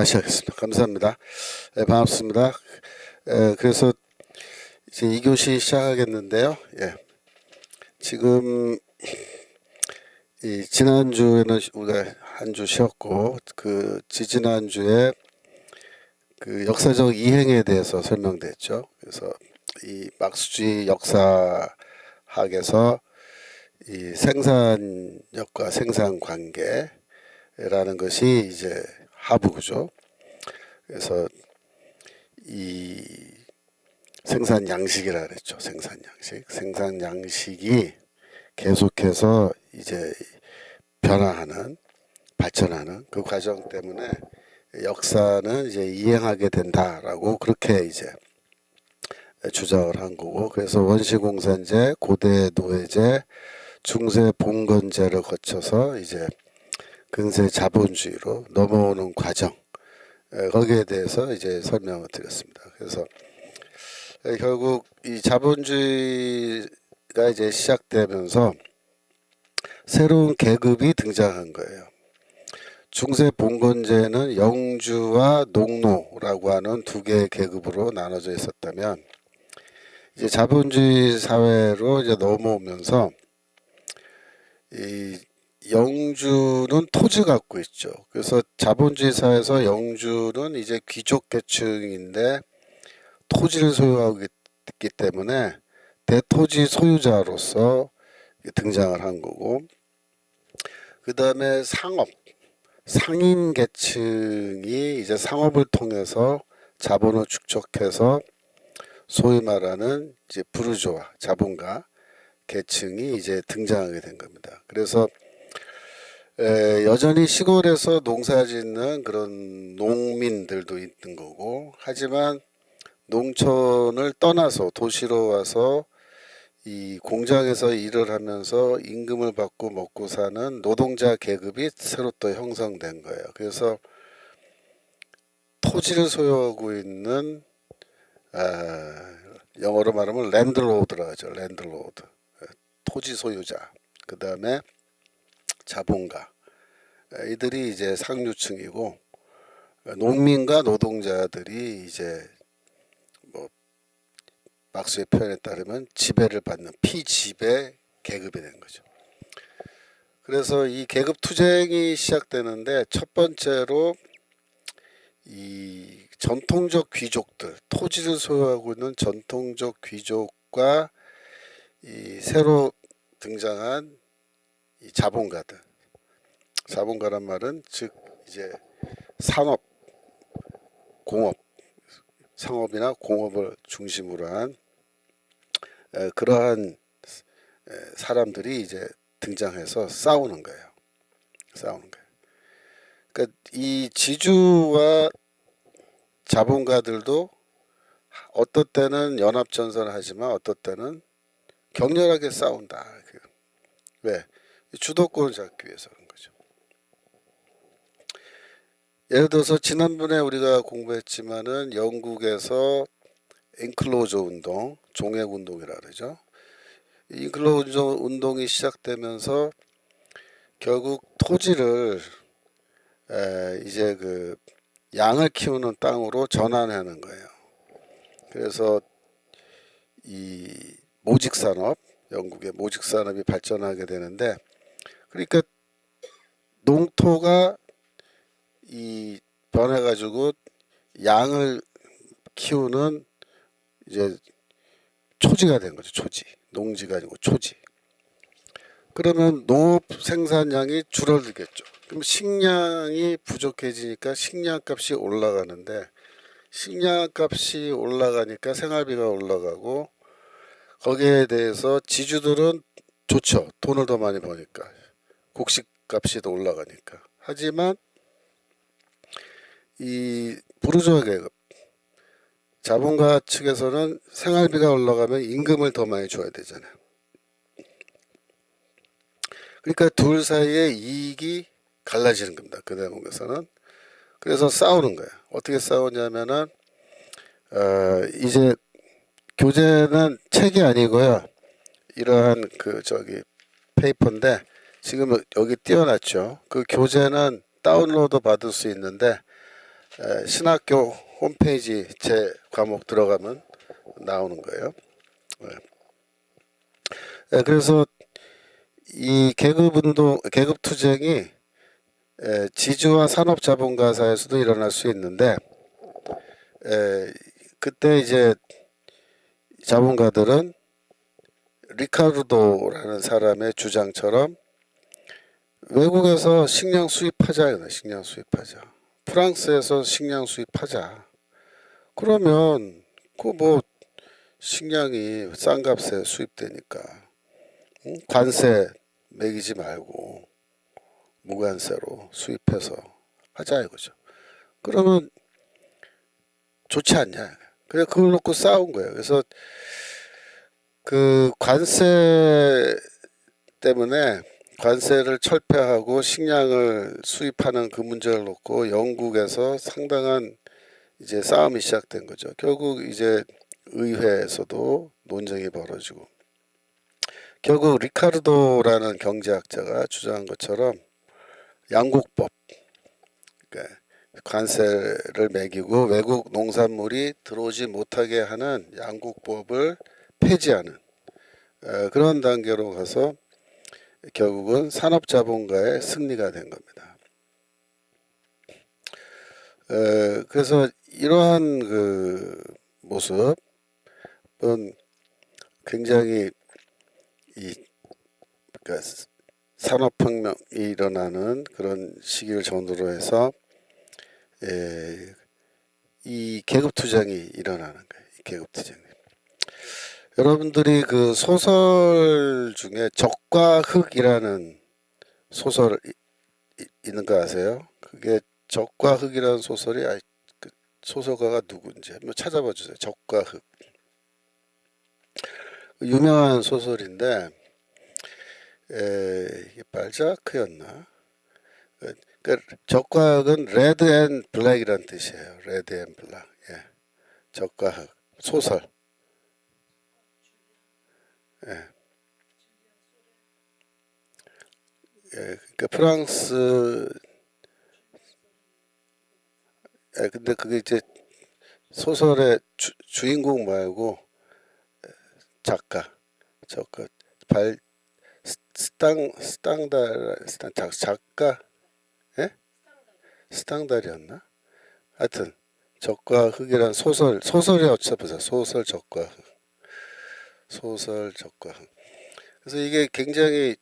다시 하겠습니다. 감사합니다. 네, 반갑습니다. 그래서 이제 2교시 시작하겠는데요. 지금 지난주에는 우리가 한 주 쉬었고 그 지지난주에 그 역사적 이행에 대해서 설명됐죠. 그래서 이 막수주의 역사학에서 이 생산력과 생산관계라는 것이 이제 하부구조. 그래서 이 생산 양식이라 그랬죠. 생산 양식. 생산 양식이 계속해서 이제 변화하는, 발전하는 그 과정 때문에 역사는 이제 이행하게 된다라고 그렇게 이제 주장을 한 거고, 그래서 원시공산제, 고대 노예제, 중세 봉건제를 거쳐서 이제 근세 자본주의로 넘어오는 과정, 거기에 대해서 이제 설명을 드렸습니다. 그래서 결국 이 자본주의가 이제 시작되면서 새로운 계급이 등장한 거예요. 중세 봉건제는 영주와 농노라고 하는 두 개의 계급으로 나눠져 있었다면, 이제 자본주의 사회로 이제 넘어오면서 이 영주는 토지 갖고 있죠. 그래서 자본주의 사회에서 영주는 이제 귀족 계층인데 토지를 소유하고 있기 때문에 대토지 소유자로서 등장을 한 거고, 그 다음에 상인 계층이 이제 상업을 통해서 자본을 축적해서 소위 말하는 이제 부르주아 자본가 계층이 이제 등장하게 된 겁니다. 그래서 여전히 시골에서 농사짓는 그런 농민들도 있는 거고, 하지만 농촌을 떠나서 도시로 와서 이 공장에서 일을 하면서 임금을 받고 먹고 사는 노동자 계급이 새로 또 형성된 거예요. 그래서 토지를 소유하고 있는, 영어로 말하면 랜드로드라고 하죠. 랜드로드, 토지 소유자. 그 다음에 자본가, 이들이 이제 상류층이고, 농민과 노동자들이 이제 뭐 막수의 표현에 따르면 지배를 받는 피지배 계급이 된 거죠. 그래서 이 계급 투쟁이 시작되는데, 첫 번째로 이 전통적 귀족들, 토지를 소유하고 있는 전통적 귀족과 이 새로 등장한 이 자본가들. 자본가란 말은 즉 이제 산업, 공업, 상업이나 공업을 중심으로 한 그러한 사람들이 이제 등장해서 싸우는 거예요. 그러니까 이 지주와 자본가들도 어떤 때는 연합전선을 하지만 어떤 때는 격렬하게 싸운다. 왜? 주도권을 잡기 위해서 그런 거죠. 예를 들어서 지난번에 우리가 공부했지만은 영국에서 인클로저 운동, 종액 운동이라 그러죠. 인클로저 운동이 시작되면서 결국 토지를 이제 그 양을 키우는 땅으로 전환하는 거예요. 그래서 이 모직산업, 영국의 모직산업이 발전하게 되는데, 그러니까 농토가 이 변해가지고 양을 키우는 이제 초지가 된 거죠. 초지. 농지가 아니고 초지. 그러면 농업 생산량이 줄어들겠죠. 그럼 식량이 부족해지니까 식량값이 올라가는데, 식량값이 올라가니까 생활비가 올라가고, 거기에 대해서 지주들은 좋죠. 돈을 더 많이 버니까. 곡식값이 더 올라가니까. 하지만 이 부르주아 계급, 자본가 측에서는 생활비가 올라가면 임금을 더 많이 줘야 되잖아요. 그러니까 둘 사이의 이익이 갈라지는 겁니다. 그 대목에서는. 그래서 싸우는 거예요. 어떻게 싸우냐면은 이제 교재는 책이 아니고요. 이러한 그 페이퍼인데 지금 여기 띄워놨죠. 그 교재는 다운로드 받을 수 있는데 신학교 홈페이지 제 과목 들어가면 나오는 거예요. 그래서 이 계급운동, 계급투쟁이 지주와 산업자본가사에서도 일어날 수 있는데, 그때 이제 자본가들은 리카르도라는 사람의 주장처럼 외국에서 식량 수입하자, 식량 수입하자. 프랑스에서 식량 수입하자. 그러면 그 뭐 식량이 싼 값에 수입되니까 관세 매기지 말고 무관세로 수입해서 하자 이거죠. 그러면 좋지 않냐. 그냥 그걸 놓고 싸운 거예요. 그래서 그 관세 때문에 관세를 철폐하고 식량을 수입하는 그 문제를 놓고 영국에서 상당한 이제 싸움이 시작된 거죠. 결국 이제 의회에서도 논쟁이 벌어지고 결국 리카르도라는 경제학자가 주장한 것처럼 양국법, 그러니까 관세를 매기고 외국 농산물이 들어오지 못하게 하는 양국법을 폐지하는 그런 단계로 가서 결국은 산업자본가의 승리가 된 겁니다. 그래서 이러한 그 모습은 굉장히 그러니까 산업혁명이 일어나는 그런 시기를 전후로 해서 이 계급투쟁이 일어나는 거예요. 이 계급투쟁. 여러분들이 그 소설 중에 적과 흑이라는 소설 있는 거 아세요? 그게 적과 흑이라는 소설이 그 소설가가 누군지 한번 찾아봐 주세요. 적과 흑. 유명한 소설인데 이게 발자크였나? 그 적과 흑은 레드 앤 블랙이란 뜻이에요. 레드 앤 블랙. 예. 적과 흑 소설. 예. 예. 그러니까 프랑스. 예. 근데 그게 이제 소설의 주인공 말고 작가 발 작가. 예? 스탕달이었나? 하여튼 적과 흑이란 소설이 어쩌보자. 소설 적과 흑. 소설 적과 흑. 그래서 이게 굉장히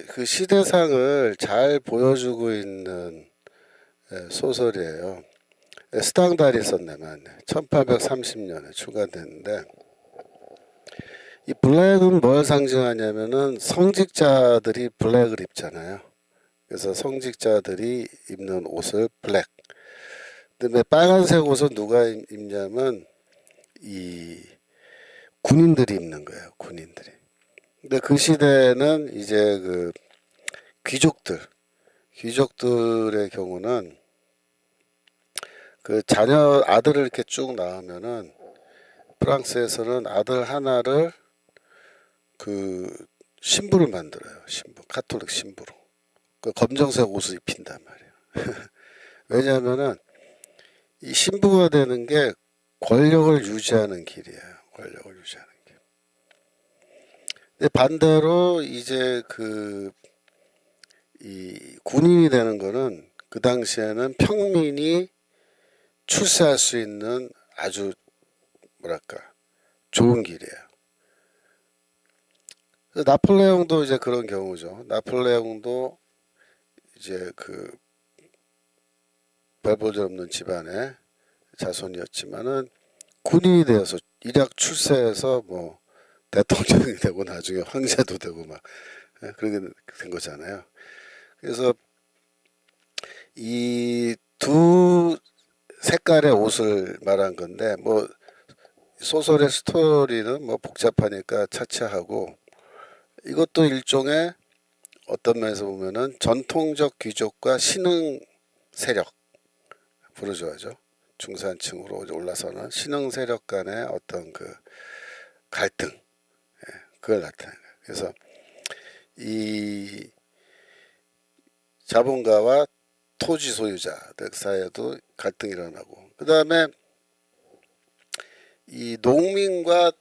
그 시대상을 잘 보여주고 있는 소설이에요. 스탕달이 썼네만 1830년에 출간됐는데 이 블랙은 뭘 상징하냐면은 성직자들이 블랙을 입잖아요. 그래서 성직자들이 입는 옷을 블랙. 근데 빨간색 옷은 누가 입냐면 이 군인들이 입는 거예요. 군인들이. 근데 그 시대는 이제 그 귀족들의 경우는 그 자녀 아들을 이렇게 쭉 낳으면은 프랑스에서는 아들 하나를 그 신부를 만들어요. 신부, 가톨릭 신부로. 그 검정색 옷을 입힌단 말이에요. 왜냐하면은 이 신부가 되는 게 권력을 유지하는 길이에요. 권력을 유지하는 길. 근데 반대로 이제 이 군인이 되는 거는 그 당시에는 평민이 출세할 수 있는 아주 뭐랄까 좋은 길이에요. 나폴레옹도 이제 그런 경우죠. 나폴레옹도 이제 그 별볼일 없는 집안의 자손이었지만은 군인이 되어서 일약 출세해서 뭐 대통령이 되고 나중에 황제도 되고 막 그렇게 된 거잖아요. 그래서 이 두 색깔의 옷을 말한 건데 뭐 소설의 스토리는 뭐 복잡하니까 차치하고 이것도 일종의 어떤 면에서 보면은 전통적 귀족과 신흥 세력 부르주아죠. 중산층으로 올라서는 신흥 세력 간의 어떤 그 갈등, 그걸 나타내요. 그래서 이 자본가와 토지 소유자들 사이에도 갈등이 일어나고, 그 다음에 이 농민과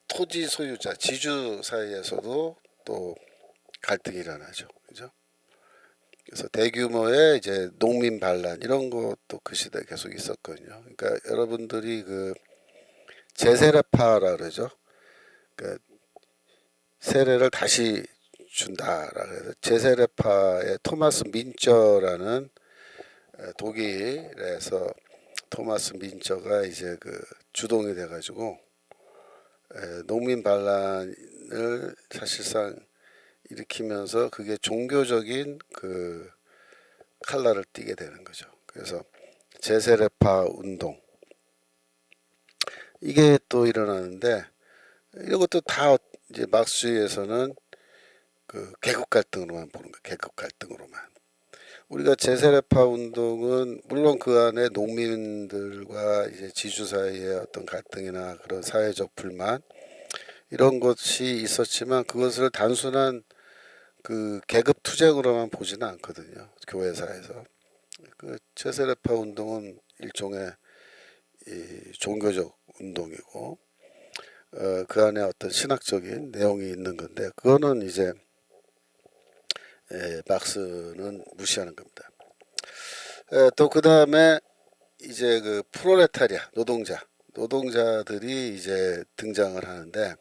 토지 소유자, 지주 사이에서도 또 갈등이 일어나죠. 그죠? 그래서 대규모의 이제 농민 반란 이런 것도 그 시대에 계속 있었거든요. 그러니까 여러분들이 그 제세례파라 그러죠. 그러니까 세례를 다시 준다라 그래서 제세례파의 토마스 민저라는 독일에서 토마스 민저가 이제 그 주동이 돼가지고 농민 반란을 사실상 일으키면서 그게 종교적인 그 칼날을 띠게 되는 거죠. 그래서 제세례파 운동 이게 또 일어나는데, 이것도 다 이제 막스주의에서는 그 계급 갈등으로만 보는 거예요. 계급 갈등으로만. 우리가 제세례파 운동은 물론 그 안에 농민들과 이제 지주 사이의 어떤 갈등이나 그런 사회적 불만 이런 것이 있었지만 그것을 단순한 그 계급 투쟁으로만 보지는 않거든요. 교회사에서. 그 제세례파 운동은 일종의 이 종교적 운동이고 그 안에 어떤 신학적인 내용이 있는 건데 그거는 이제 막스는 무시하는 겁니다. 또 그 다음에 이제 그 프롤레타리아 노동자들이 이제 등장을 하는데,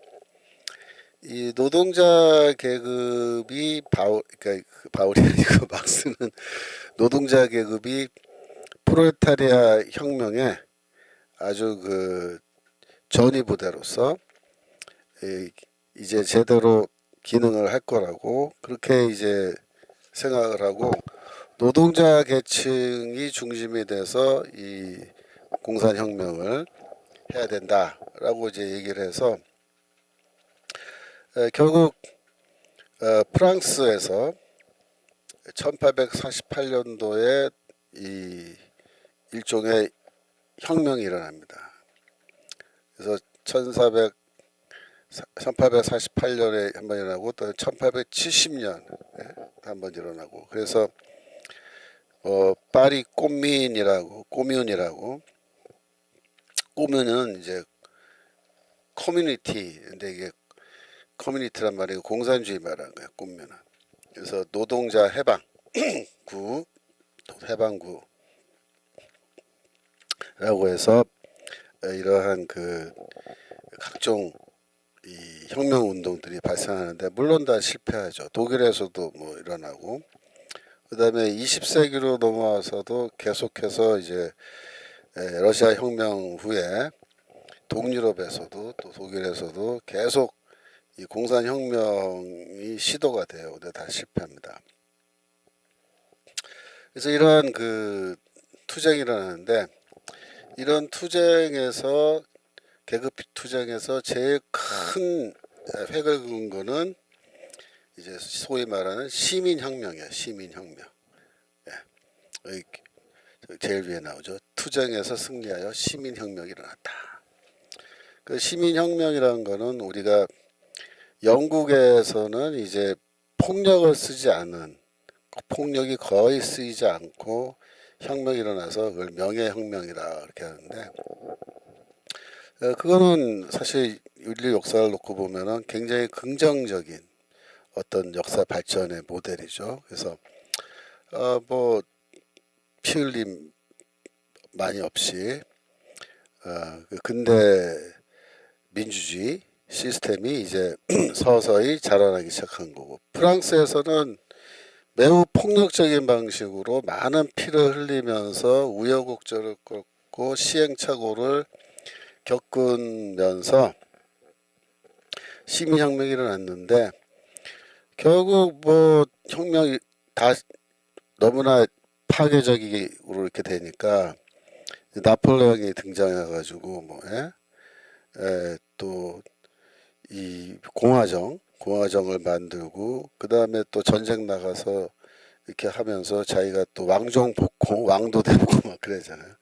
이 노동자 계급이 그러니까 바울이 아니고 막스는 노동자 계급이 프롤레타리아 혁명에 아주 그 전위부대로서 이제 제대로 기능을 할 거라고 그렇게 이제 생각을 하고, 노동자 계층이 중심이 돼서 이 공산혁명을 해야 된다라고 이제 얘기를 해서 결국 프랑스에서 1848년도에 이 일종의 혁명이 일어납니다. 그래서 1848년에 한번 일어나고 또 1870년에 한번 일어나고, 그래서 파리 꼬뮌이라고 꼬뮌은 이제 커뮤니티, 근데 이게 커뮤니티란 말이 공산주의 말하는 거예요. 꼬뮌은. 그래서 노동자 해방구라고 해서 이러한 그 각종 이 혁명 운동들이 발생하는데 물론 다 실패하죠. 독일에서도 뭐 일어나고, 그 다음에 20세기로 넘어와서도 계속해서 이제 러시아 혁명 후에 동유럽에서도 또 독일에서도 계속 이 공산혁명이 시도가 돼요. 근데 다 실패합니다. 그래서 이러한 그 투쟁이 일어나는데, 이런 투쟁에서 계급 투쟁에서 제일 큰 획을 그은 거는 이제 소위 말하는 시민혁명이에요. 시민혁명. 여기 제일 위에 나오죠. 투쟁에서 승리하여 시민혁명이 일어났다. 그 시민혁명이라는 거는 우리가 영국에서는 이제 폭력을 쓰지 않은, 폭력이 거의 쓰이지 않고 혁명이 일어나서 그걸 명예혁명이라 그렇게 하는데, 그거는 사실 인류 역사를 놓고 보면은 굉장히 긍정적인 어떤 역사 발전의 모델이죠. 그래서 뭐 피 흘림 많이 없이 그 근대 민주주의 시스템이 이제 서서히 자라나기 시작한 거고, 프랑스에서는 매우 폭력적인 방식으로 많은 피를 흘리면서 우여곡절을 겪고 시행착오를 겪으면서 시민혁명이 일어났는데, 결국 뭐 혁명이 다 너무나 파괴적으로 이렇게 되니까 나폴레옹이 등장해가지고 뭐 또 이 공화정을 만들고, 그 다음에 또 전쟁 나가서 이렇게 하면서 자기가 또 왕정 복고 왕도 되고 막 그러잖아요.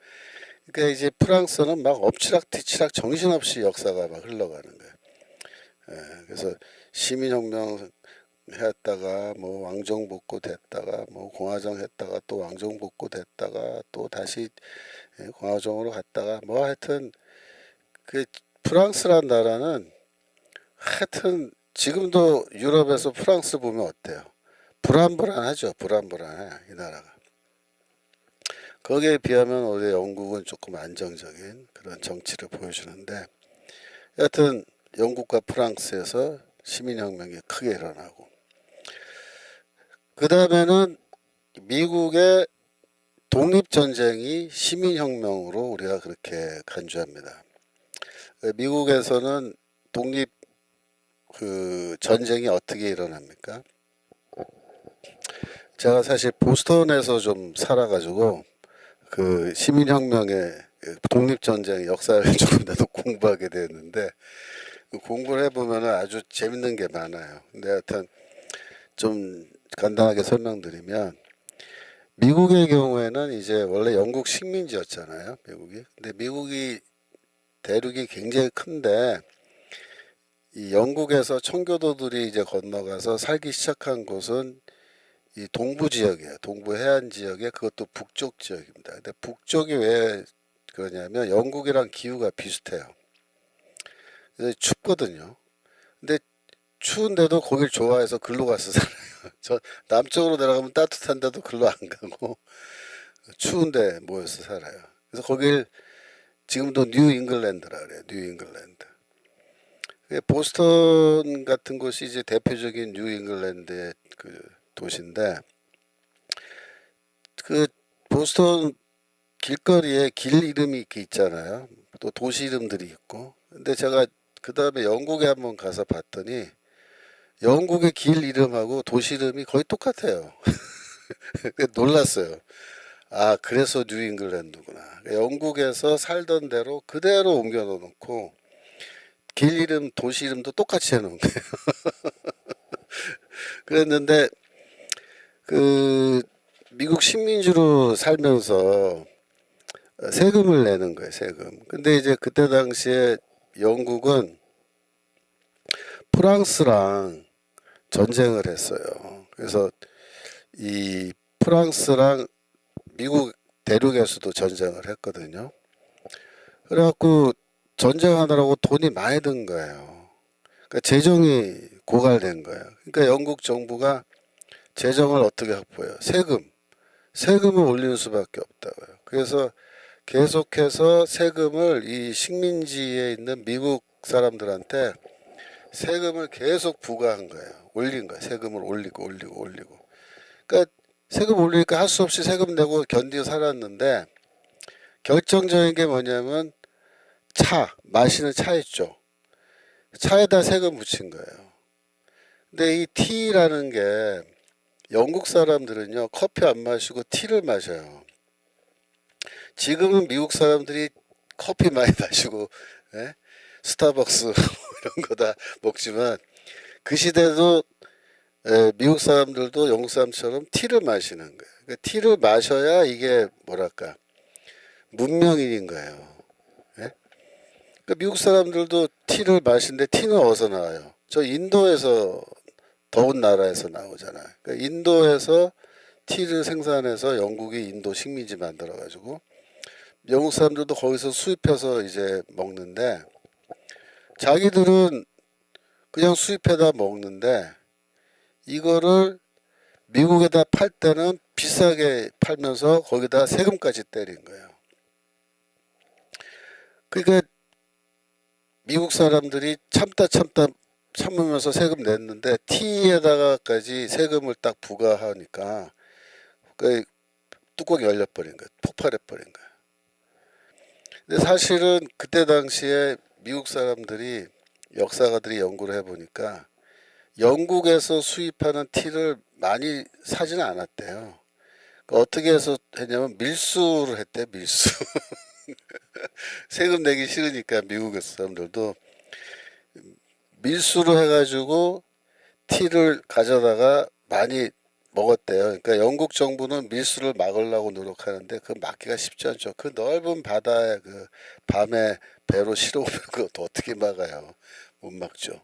그러니까 이제 프랑스는 막 엎치락뒤치락 정신없이 역사가 막 흘러가는 거예요. 그래서 시민혁명 했다가 뭐 왕정복고 됐다가 뭐 공화정 했다가 또 왕정복고 됐다가 또 다시 공화정으로 갔다가 뭐 하여튼 그 프랑스란 나라는 하여튼 지금도 유럽에서 프랑스 보면 어때요? 불안불안하죠. 불안불안해 이 나라가. 거기에 비하면 우리 영국은 조금 안정적인 그런 정치를 보여주는데 여하튼 영국과 프랑스에서 시민혁명이 크게 일어나고 그 다음에는 미국의 독립전쟁이 시민혁명으로 우리가 그렇게 간주합니다. 미국에서는 독립 그 전쟁이 어떻게 일어납니까? 제가 사실 보스턴에서 좀 살아가지고 그 시민혁명의 독립전쟁 역사를 조금이라도 공부하게 되었는데 공부를 해보면 아주 재밌는 게 많아요. 근데 하여튼 좀 간단하게 설명드리면 미국의 경우에는 이제 원래 영국 식민지였잖아요. 미국이. 근데 미국이 대륙이 굉장히 큰데 이 영국에서 청교도들이 이제 건너가서 살기 시작한 곳은 이 동부 지역이에요. 동부 해안 지역에 그것도 북쪽 지역입니다. 근데 북쪽이 왜 그러냐면 영국이랑 기후가 비슷해요. 그래서 춥거든요. 근데 추운데도 거길 좋아해서 글로 가서 살아요. 저 남쪽으로 내려가면 따뜻한데도 글로 안 가고 추운데 모여서 살아요. 그래서 거길 지금도 뉴 잉글랜드라 그래요. 뉴 잉글랜드. 보스턴 같은 곳이 이제 대표적인 뉴 잉글랜드의 그 도시인데 그 보스턴 길거리에 길 이름이 이렇게 있잖아요. 또 도시 이름들이 있고. 근데 제가 그 다음에 영국에 한번 가서 봤더니 영국의 길 이름하고 도시 이름이 거의 똑같아요. 놀랐어요. 아, 그래서 뉴 잉글랜드구나. 영국에서 살던 대로 그대로 옮겨 놓고 길 이름, 도시 이름도 똑같이 해놓은 거예요. 그랬는데 그 미국 식민지로 살면서 세금을 내는 거예요, 세금. 근데 이제 그때 당시에 영국은 프랑스랑 전쟁을 했어요. 그래서 이 프랑스랑 미국 대륙에서도 전쟁을 했거든요. 그래갖고 전쟁하느라고 돈이 많이 든 거예요. 그러니까 재정이 고갈된 거예요. 그러니까 영국 정부가 재정을 어떻게 확보해요? 세금을 올리는 수밖에 없다고요. 그래서 계속해서 세금을 이 식민지에 있는 미국 사람들한테 세금을 계속 부과한 거예요. 올린 거예요. 세금을 올리고. 그러니까 세금 올리니까 할 수 없이 세금 내고 견디어 살았는데 결정적인 게 뭐냐면 마시는 차 있죠. 차에다 세금 붙인 거예요. 근데 이 티라는 게 영국 사람들은요, 커피 안 마시고 티를 마셔요. 지금은 미국 사람들이 커피 많이 마시고, 예? 스타벅스 이런 거 다 먹지만 그 시대도 미국 사람들도 영국 사람처럼 티를 마시는 거예요. 그러니까 티를 마셔야 이게 뭐랄까 문명인인 거예요. 예? 그러니까 미국 사람들도 티를 마시는데 티는 어디서 나와요? 저 인도에서 더운 나라에서 나오잖아요. 그러니까 인도에서 티를 생산해서 영국이 인도 식민지 만들어가지고 영국 사람들도 거기서 수입해서 이제 먹는데 자기들은 그냥 수입해다 먹는데 이거를 미국에다 팔 때는 비싸게 팔면서 거기다 세금까지 때린 거예요. 그러니까 미국 사람들이 참으면서 세금 냈는데 티에다가까지 세금을 딱 부과하니까 그 뚜껑이 열려버린 거예요. 폭발해버린 거예요. 근데 사실은 그때 당시에 미국 사람들이 역사가들이 연구를 해보니까 영국에서 수입하는 티를 많이 사지는 않았대요. 그러니까 어떻게 해서 했냐면 밀수를 했대, 밀수. 세금 내기 싫으니까 미국 사람들도 밀수로 해가지고 티를 가져다가 많이 먹었대요. 그러니까 영국 정부는 밀수를 막으려고 노력하는데 그 막기가 쉽지 않죠. 그 넓은 바다에 그 밤에 배로 실어오면 그것도 어떻게 막아요? 못 막죠.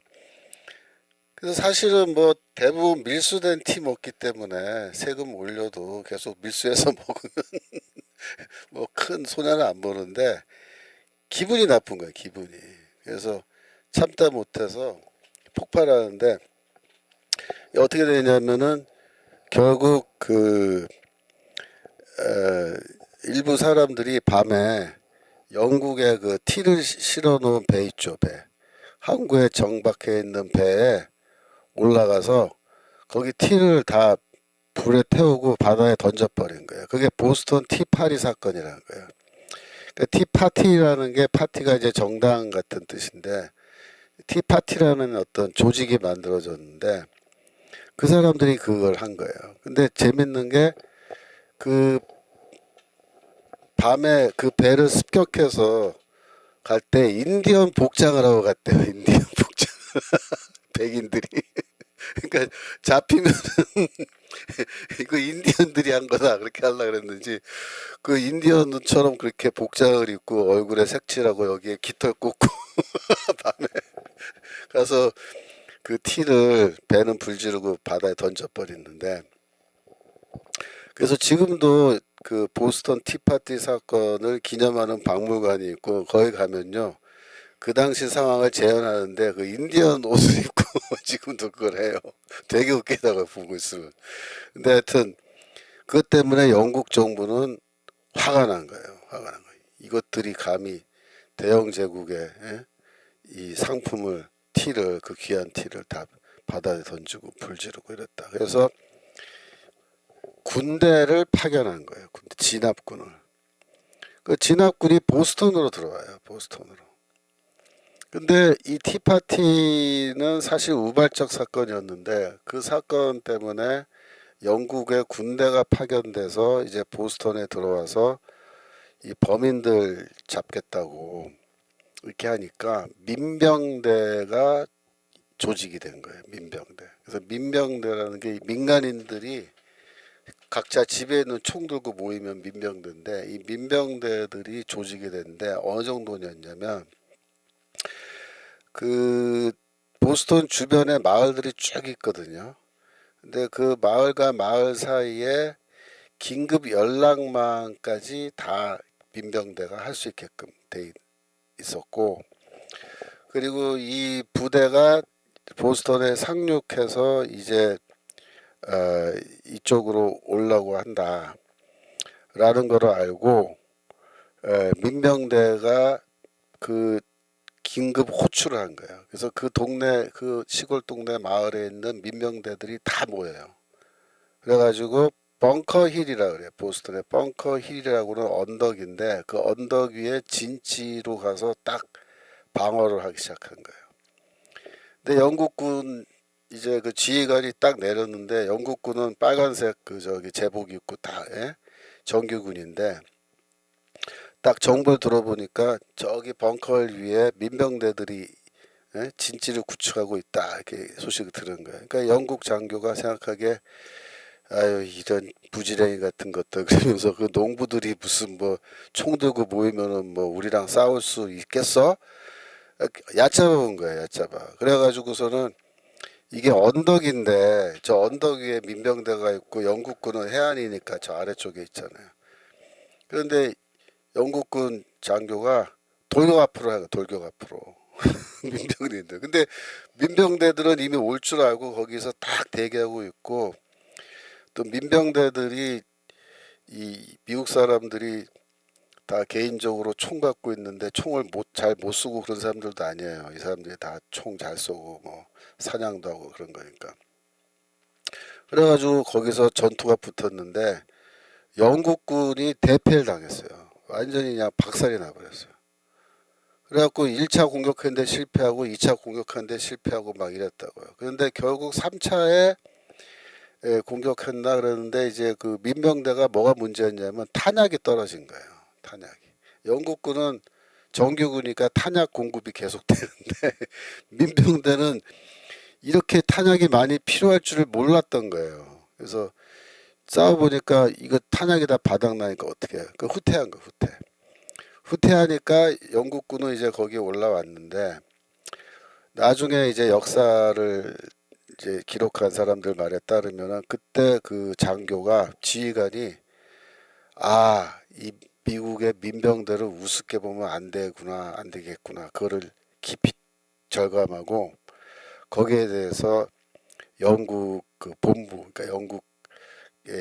그래서 사실은 뭐 대부분 밀수된 티 먹기 때문에 세금 올려도 계속 밀수해서 먹으면 뭐 큰 손해는 안 보는데 기분이 나쁜 거예요, 기분이. 그래서 참다 못해서 폭발하는데 어떻게 되냐면은 결국 일부 사람들이 밤에 영국에 그 티를 실어 놓은 배 있죠, 배. 항구에 정박해 있는 배에 올라가서 거기 티를 다 불에 태우고 바다에 던져버린 거예요. 그게 보스턴 티파리 사건이라는 거예요. 그러니까 티파티라는 게 파티가 이제 정당 같은 뜻인데 티파티라는 어떤 조직이 만들어졌는데 그 사람들이 그걸 한 거예요. 근데 재밌는 게 그 밤에 그 배를 습격해서 갈 때 인디언 복장을 하고 갔대요. 인디언 복장. 백인들이. 그러니까 잡히면 이거 인디언들이 한 거다 그렇게 하려고 그랬는지 그 인디언처럼 그렇게 복장을 입고 얼굴에 색칠하고 여기에 깃털 꽂고 밤에 가서 그 티를 배는 불지르고 바다에 던져버리는데 그래서 지금도 그 보스턴 티파티 사건을 기념하는 박물관이 있고 거기 가면요 그 당시 상황을 재현하는데 그 인디언 옷을 입고 지금도 그걸 해요. 되게 웃기다고 보고 있으면. 근데 하여튼 그것 때문에 영국 정부는 화가 난 거예요. 화가 난 거예요. 이것들이 감히 대영 제국의 이 상품을 티를 그 귀한 티를 다 바다에 던지고 불지르고 이랬다. 그래서 군대를 파견한 거예요. 군대 진압군을. 그 진압군이 보스턴으로 들어와요. 보스턴으로. 근데 이 티파티는 사실 우발적 사건이었는데 그 사건 때문에 영국의 군대가 파견돼서 이제 보스턴에 들어와서 이 범인들 잡겠다고 이렇게 하니까 민병대가 조직이 된 거예요. 민병대. 그래서 민병대라는 게 민간인들이 각자 집에 있는 총 들고 모이면 민병대인데 이 민병대들이 조직이 됐는데 어느 정도였냐면 그 보스턴 주변에 마을들이 쭉 있거든요. 근데 그 마을과 마을 사이에 긴급 연락망까지 다 민병대가 할 수 있게끔 돼 있었고 그리고 이 부대가 보스턴에 상륙해서 이제 이쪽으로 오려고 한다라는 걸 알고 민병대가 그 긴급 호출을 한 거예요. 그래서 그 동네 그 시골 동네 마을에 있는 민병대들이 다 모여요. 그래가지고 벙커 힐이라 그래요. 보스턴의 벙커 힐이라고는 언덕인데 그 언덕 위에 진지로 가서 딱 방어를 하기 시작한 거예요. 근데 영국군 이제 그 지휘관이 딱 내렸는데 영국군은 빨간색 그 저기 제복 입고 다 정규군인데 딱 정보를 들어보니까 저기 벙커 위에 민병대들이 진지를 구축하고 있다 이렇게 소식을 들은 거예요. 그러니까 영국 장교가 생각하기에 아유 이런 부지랭이 같은 것들 그러면서 그 농부들이 무슨 뭐 총 들고 모이면은 뭐 우리랑 싸울 수 있겠어? 얕잡아 본 거예요. 얕잡아. 그래가지고서는 이게 언덕인데 저 언덕 위에 민병대가 있고 영국군은 해안이니까 저 아래쪽에 있잖아요. 그런데 영국군 장교가 돌격 앞으로 하고 돌격 앞으로 민병대인데 근데 민병대들은 이미 올 줄 알고 거기서 딱 대기하고 있고 또 민병대들이 이 미국 사람들이 다 개인적으로 총 갖고 있는데 총을 잘 못 쏘고 그런 사람들도 아니에요. 이 사람들이 다 총 잘 쏘고 뭐 사냥도 하고 그런 거니까. 그래가지고 거기서 전투가 붙었는데 영국군이 대패를 당했어요. 완전히 그냥 박살이 나버렸어요. 그래갖고 1차 공격했는데 실패하고 2차 공격했는데 실패하고 막 이랬다고요. 그런데 결국 3차에 공격했나 그러는데 이제 그 민병대가 뭐가 문제였냐면 탄약이 떨어진 거예요. 탄약이. 영국군은 정규군이니까 탄약 공급이 계속되는데 민병대는 이렇게 탄약이 많이 필요할 줄을 몰랐던 거예요. 그래서 싸워보니까 이거 탄약이 다 바닥나니까 어떻게 해요? 그 후퇴한 거 후퇴. 후퇴하니까 영국군은 이제 거기에 올라왔는데 나중에 이제 역사를 이제 기록한 사람들 말에 따르면은 그때 그 장교가 지휘관이 이 미국의 민병대를 우습게 보면 안 되구나, 안 되겠구나. 그거를 깊이 절감하고 거기에 대해서 영국 그 본부, 그러니까 영국에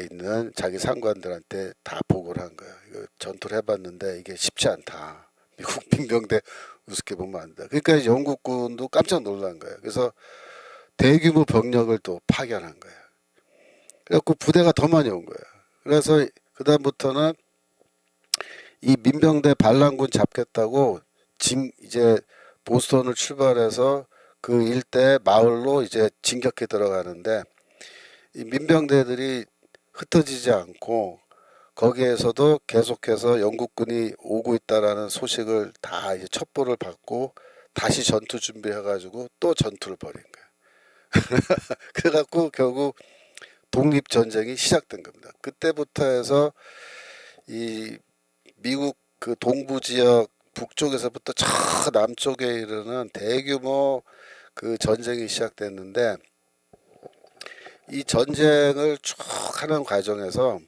있는 자기 상관들한테 다 보고를 한 거야. 이거 전투를 해봤는데 이게 쉽지 않다. 미국 민병대 우습게 보면 안 돼. 그러니까 영국군도 깜짝 놀란 거예요. 그래서 대규모 병력을 또 파견한 거예요. 그래갖고 부대가 더 많이 온 거예요. 그래서 그다음부터는 이 민병대 반란군 잡겠다고 이제 보스턴을 출발해서 그 일대 마을로 이제 진격해 들어가는데 이 민병대들이 흩어지지 않고 거기에서도 계속해서 영국군이 오고 있다라는 소식을 다 이제 첩보를 받고 다시 전투 준비해가지고 또 전투를 벌인 거예요. 그래갖고 결국 독립전쟁이 시작된 겁니다. 그때부터 해서 이 미국 그 동부 지역 북쪽에서부터 저 남쪽에 이르는 대규모 그 전쟁이 시작됐는데 이 전쟁을 쭉 하는 과정에서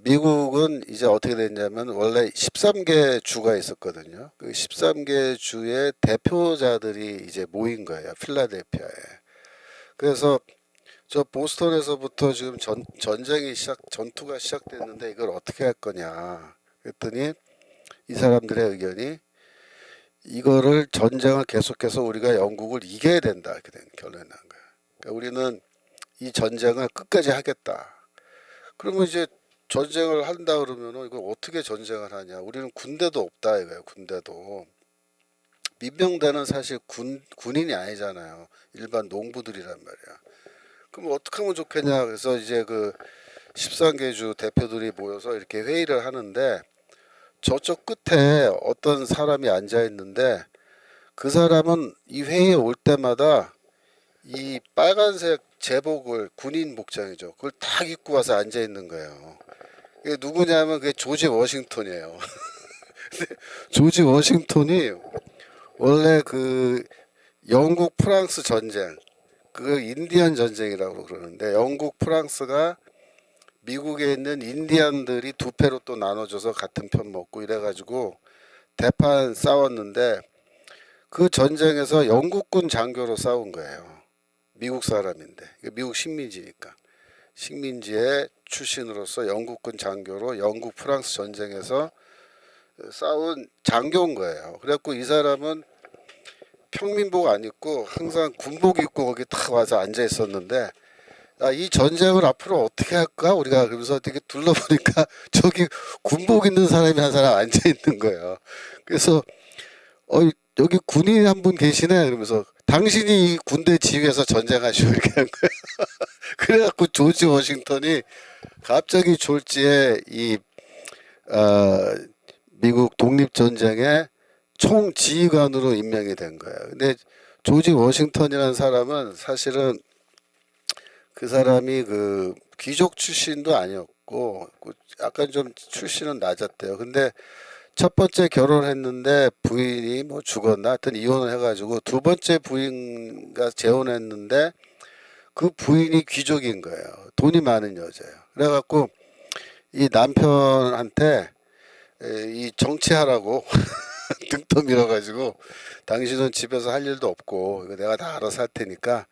미국은 이제 어떻게 됐냐면 원래 13개 주가 있었거든요. 그 13개 주의 대표자들이 이제 모인 거예요. 필라델피아에. 그래서 저 보스턴에서부터 지금 전투가 시작됐는데 이걸 어떻게 할 거냐. 그랬더니 이 사람들의 의견이 이거를 전쟁을 계속해서 우리가 영국을 이겨야 된다. 이렇게 된 결론이 난 거예요. 그러니까 우리는 이 전쟁을 끝까지 하겠다. 그러면 이제 전쟁을 한다 그러면은 이걸 어떻게 전쟁을 하냐. 우리는 군대도 없다 이거예요. 군대도. 민병대는 사실 군인이 아니잖아요. 일반 농부들이란 말이야. 그럼 어떻게 하면 좋겠냐. 그래서 이제 그 13개 주 대표들이 모여서 이렇게 회의를 하는데 저쪽 끝에 어떤 사람이 앉아 있는데 그 사람은 이 회의에 올 때마다 이 빨간색 제복을 군인 복장이죠. 그걸 딱 입고 와서 앉아 있는 거예요. 이게 누구냐면 그게 조지 워싱턴이에요. 근데 조지 워싱턴이 원래 그 영국 프랑스 전쟁, 그 인디안 전쟁이라고 그러는데 영국 프랑스가 미국에 있는 인디안들이 두 패로 또 나눠져서 같은 편 먹고 이래가지고 대판 싸웠는데 그 전쟁에서 영국군 장교로 싸운 거예요. 미국 사람인데 미국 식민지니까 식민지의 출신으로서 영국군 장교로 영국 프랑스 전쟁에서 싸운 장교인 거예요. 그래갖고 이 사람은 평민복 안 입고 항상 군복 입고 거기 딱 와서 앉아 있었는데 이 전쟁을 앞으로 어떻게 할까 우리가 그러면서 되게 둘러보니까 저기 군복 입는 사람이 한 사람 앉아 있는 거예요. 그래서 여기 군인 한 분 계시네 그러면서 당신이 이 군대 지휘해서 전쟁하시오 이렇게 한 거예요. 그래갖고 조지 워싱턴이 갑자기 졸지에 이 미국 독립전쟁의 총지휘관으로 임명이 된 거예요. 근데 조지 워싱턴이라는 사람은 사실은 그 사람이 그 귀족 출신도 아니었고 약간 좀 출신은 낮았대요. 근데 첫 번째 결혼했는데 부인이 뭐 죽었나 하여튼 이혼을 해가지고 두 번째 부인과 재혼했는데 그 부인이 귀족인 거예요. 돈이 많은 여자예요. 그래갖고 이 남편한테 이 정치하라고 등떠 밀어가지고 당신은 집에서 할 일도 없고 이거 내가 다 알아서 할 테니까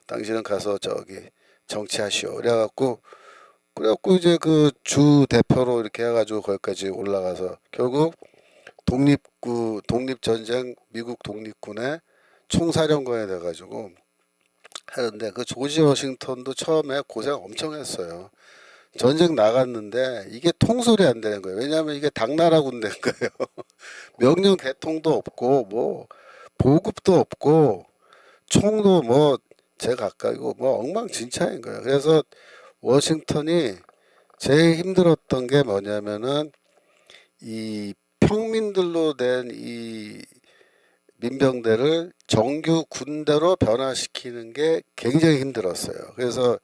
당신은 가서 저기 정치하시오. 그래갖고 이제 그 주 대표로 이렇게 해가지고 거기까지 올라가서 결국 독립전쟁 미국 독립군의 총사령관이 돼가지고 하는데 그 조지 워싱턴도 처음에 고생 엄청 했어요. 전쟁 나갔는데 이게 통솔이 안 되는 거예요. 왜냐하면 이게 당나라 군대인 거예요. 명령 개통도 없고 뭐 보급도 없고 총도 뭐 제각각이고 뭐 엉망진창인 거예요. 그래서 워싱턴이 제일 힘들었던 게 뭐냐면은 이 평민들로 된 이 민병대를 정규 군대로 변화시키는 게 굉장히 힘들었어요. 그래서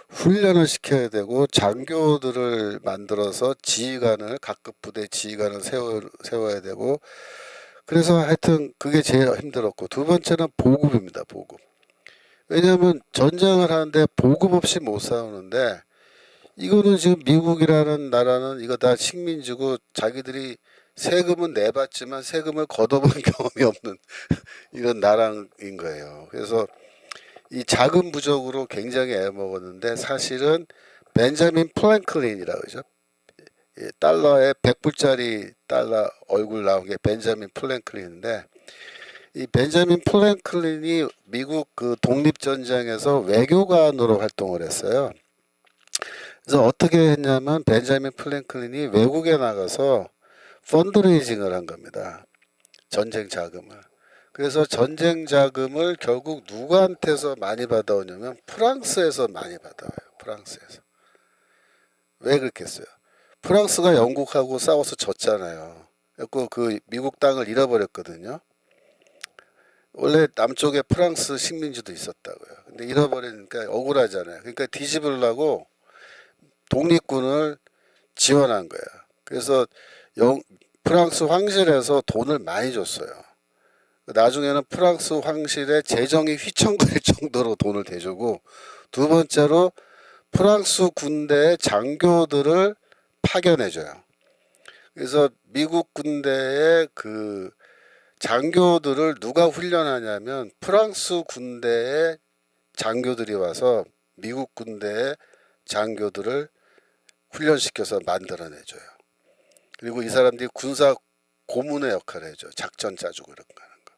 훈련을 시켜야 되고 장교들을 만들어서 지휘관을 각급 부대 지휘관을 세워야 되고 그래서 하여튼 그게 제일 힘들었고 두 번째는 보급입니다. 보급. 왜냐하면 전쟁을 하는데 보급 없이 못 싸우는데 이거는 지금 미국이라는 나라는 이거 다 식민지고 자기들이 세금은 내봤지만 세금을 걷어본 경험이 없는 이런 나라인 거예요. 그래서 이 자금 부족으로 굉장히 애먹었는데 사실은 벤자민 플랭클린이라고 그러죠. 달러에 100불짜리 달러 얼굴 나온 게 벤자민 플랭클린인데 이 벤자민 플랭클린이 미국 그 독립전쟁에서 외교관으로 활동을 했어요. 그래서 어떻게 했냐면 벤자민 플랭클린이 외국에 나가서 펀드레이징을 한 겁니다. 전쟁 자금을. 그래서 전쟁 자금을 결국 누구한테서 많이 받아오냐면 프랑스에서 많이 받아와요. 프랑스에서. 왜 그렇겠어요? 프랑스가 영국하고 싸워서 졌잖아요. 그래서 그 미국 땅을 잃어버렸거든요. 원래 남쪽에 프랑스 식민지도 있었다고요. 근데 잃어버리니까 억울하잖아요. 그러니까 뒤집으려고 독립군을 지원한 거야. 그래서 프랑스 황실에서 돈을 많이 줬어요. 나중에는 프랑스 황실의 재정이 휘청거릴 정도로 돈을 대주고 두 번째로 프랑스 군대의 장교들을 파견해줘요. 그래서 미국 군대의 그 장교들을 누가 훈련하냐면 프랑스 군대의 장교들이 와서 미국 군대의 장교들을 훈련시켜서 만들어내줘요. 그리고 이 사람들이 군사 고문의 역할을 해줘. 작전 짜주고 이런 거 하는 거.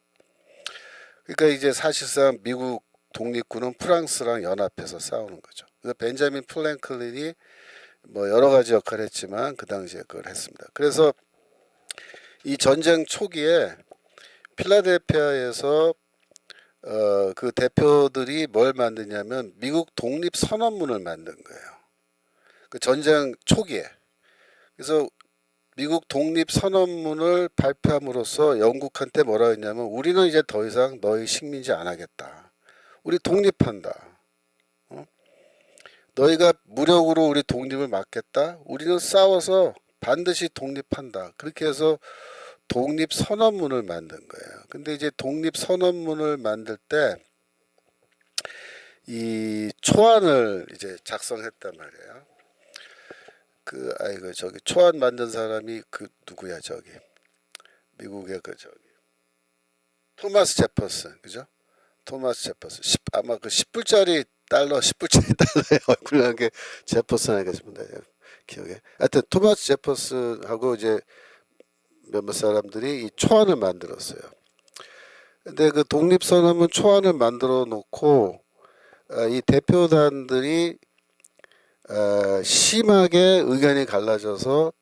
그러니까 이제 사실상 미국 독립군은 프랑스랑 연합해서 싸우는 거죠. 그래서 벤자민 플랭클린이 뭐 여러 가지 역할을 했지만 그 당시에 그걸 했습니다. 그래서 이 전쟁 초기에 필라델피아에서 그 대표들이 뭘 만드냐면 미국 독립 선언문을 만든 거예요. 그 전쟁 초기에. 그래서 미국 독립 선언문을 발표함으로써 영국한테 뭐라 했냐면 우리는 이제 더 이상 너희 식민지 안 하겠다. 우리 독립한다. 어? 너희가 무력으로 우리 독립을 막겠다. 우리는 싸워서 반드시 독립한다. 그렇게 해서 독립 선언문을 만든 거예요. 근데 이제 독립 선언문을 만들 때 이 초안을 이제 작성했단 말이에요. 그 아이고 저기 초안 만든 사람이 그 누구야 저기 미국의 그 저기 토마스 제퍼슨 그죠? 토마스 제퍼슨 아마 그 10불짜리 달러 10불짜리 달러에 얼굴 나온 게 제퍼슨 아니겠습니다. 기억에. 하여튼 토마스 제퍼슨하고 이제 몇몇 사람들이 이 초안을 만들었어요. 근데 그 독립선언문 초안을 만들어 놓고 이 대표단들이 심하게 의견이 갈라져서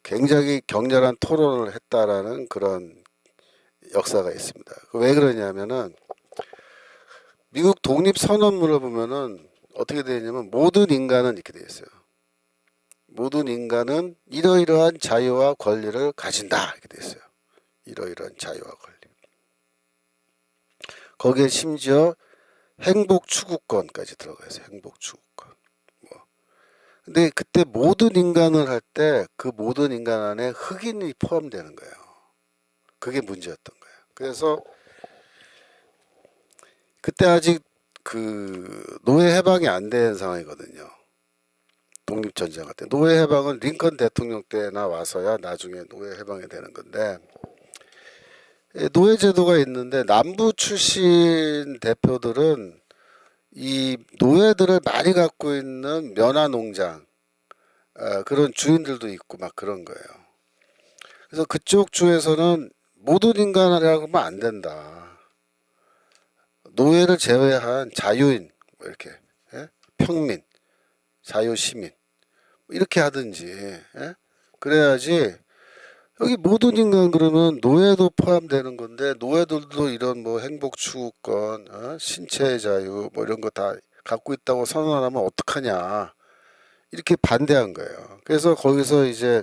굉장히 격렬한 토론을 했다라는 그런 역사가 있습니다. 왜 그러냐면은 미국 독립선언문을 보면은 어떻게 되어 있냐면 모든 인간은 이렇게 되어 있어요. 모든 인간은 이러이러한 자유와 권리를 가진다 이렇게 되어 있어요. 이러이러한 자유와 권리. 거기에 심지어 행복 추구권까지 들어가 있어요. 행복 추구권. 뭐. 근데 그때 모든 인간을 할 때 그 모든 인간 안에 흑인이 포함되는 거예요. 그게 문제였던 거예요. 그래서 그때 아직 그 노예 해방이 안 된 상황이거든요. 독립전쟁 때 노예 해방은 링컨 대통령 때나 와서야 나중에 노예 해방이 되는 건데 노예 제도가 있는데 남부 출신 대표들은 이 노예들을 많이 갖고 있는 면화 농장 그런 주인들도 있고 막 그런 거예요. 그래서 그쪽 주에서는 모든 인간이라고 하면 안 된다. 노예를 제외한 자유인 뭐 이렇게 예? 평민, 자유시민 이렇게 하든지 예? 그래야지 여기 모든 인간 그러면 노예도 포함되는 건데 노예들도 이런 뭐 행복 추구권, 신체의 자유 뭐 이런 거 다 갖고 있다고 선언하면 어떡하냐 이렇게 반대한 거예요. 그래서 거기서 이제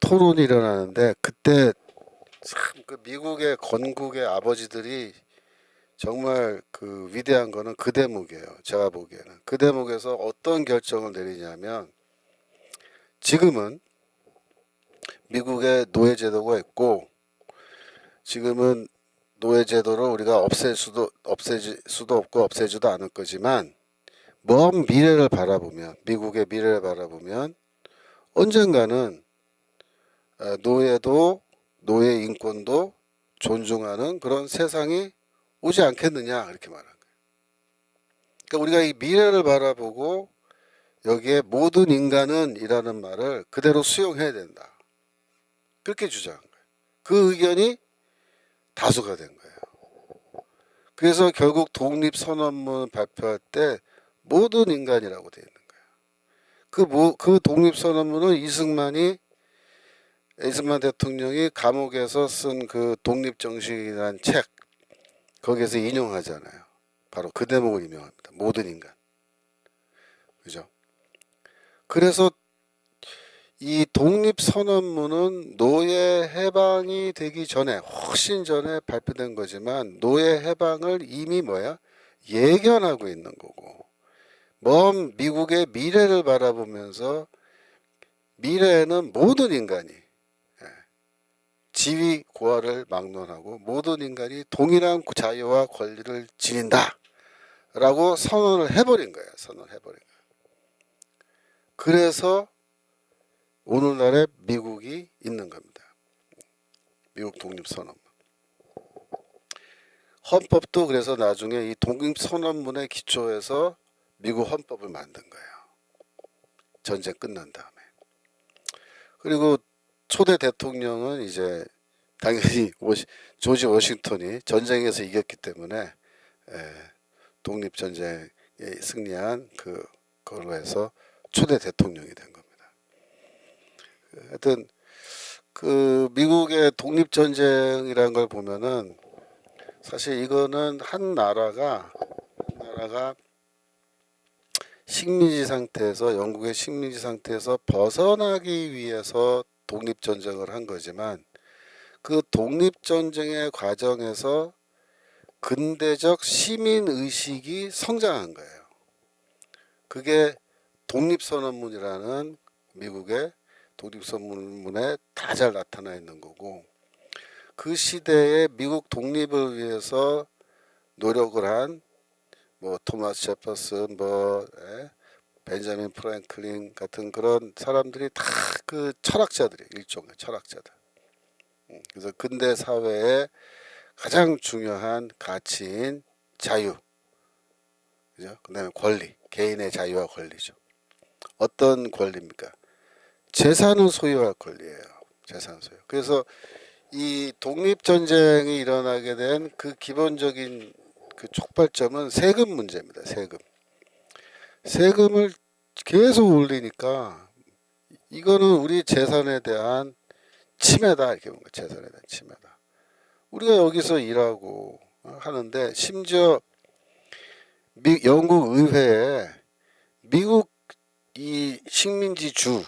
토론이 일어나는데 그때 참 그 미국의 건국의 아버지들이 정말 그 위대한 거는 그 대목이에요. 제가 보기에는 그 대목에서 어떤 결정을 내리냐면 지금은 미국의 노예 제도가 있고 지금은 노예제도를 우리가 없애질 수도 없고 없애지도 않을 거지만 먼 미래를 바라보면 미국의 미래를 바라보면 언젠가는 노예도 노예 인권도 존중하는 그런 세상이 오지 않겠느냐 이렇게 말한 거예요. 그러니까 우리가 이 미래를 바라보고 여기에 모든 인간은 이라는 말을 그대로 수용해야 된다. 그렇게 주장한 거예요. 그 의견이 다수가 된 거예요. 그래서 결국 독립선언문 발표할 때 모든 인간이라고 되어 있는 거예요. 그 독립선언문은 이승만 대통령이 감옥에서 쓴 그 독립정신이라는 책 거기에서 인용하잖아요. 바로 그 대목을 인용합니다. 모든 인간. 그죠? 그래서 이 독립선언문은 노예 해방이 되기 전에 훨씬 전에 발표된 거지만 노예 해방을 이미 예견하고 있는 거고 먼 미국의 미래를 바라보면서 미래에는 모든 인간이 지위 고하를 막론하고 모든 인간이 동일한 자유와 권리를 지닌다 라고 선언을 해버린 거예요. 그래서 오늘날의 미국이 있는 겁니다. 미국 독립선언문. 헌법도 그래서 나중에 이 독립선언문에 기초해서 미국 헌법을 만든 거예요. 전쟁 끝난 다음에. 그리고 초대 대통령은 이제 당연히 조지 워싱턴이 전쟁에서 이겼기 때문에 독립전쟁에 승리한 그걸로 해서 초대 대통령이 된 겁니다. 하여튼 그 미국의 독립전쟁이라는 걸 보면은 사실 이거는 한 나라가 식민지 상태에서 영국의 식민지 상태에서 벗어나기 위해서 독립전쟁을 한 거지만 그 독립전쟁의 과정에서 근대적 시민의식이 성장한 거예요. 그게 독립선언문이라는 미국의 독립선언문에 다 잘 나타나 있는 거고 그 시대에 미국 독립을 위해서 노력을 한 토마스 제퍼슨 벤자민 프랭클린 같은 그런 사람들이 다 그 철학자들이 일종의 철학자들. 그래서 근대 사회의 가장 중요한 가치인 자유, 그죠? 그다음에 권리, 개인의 자유와 권리죠. 어떤 권리입니까? 재산을 소유할 권리예요. 재산 소유. 그래서 이 독립전쟁이 일어나게 된 그 기본적인 그 촉발점은 세금 문제입니다. 세금을 계속 올리니까 이거는 우리 재산에 대한 침해다 이렇게 보는 거예요. 재산에 대한 침해다. 우리가 여기서 일하고 하는데 심지어 영국 의회에 미국 이 식민지 주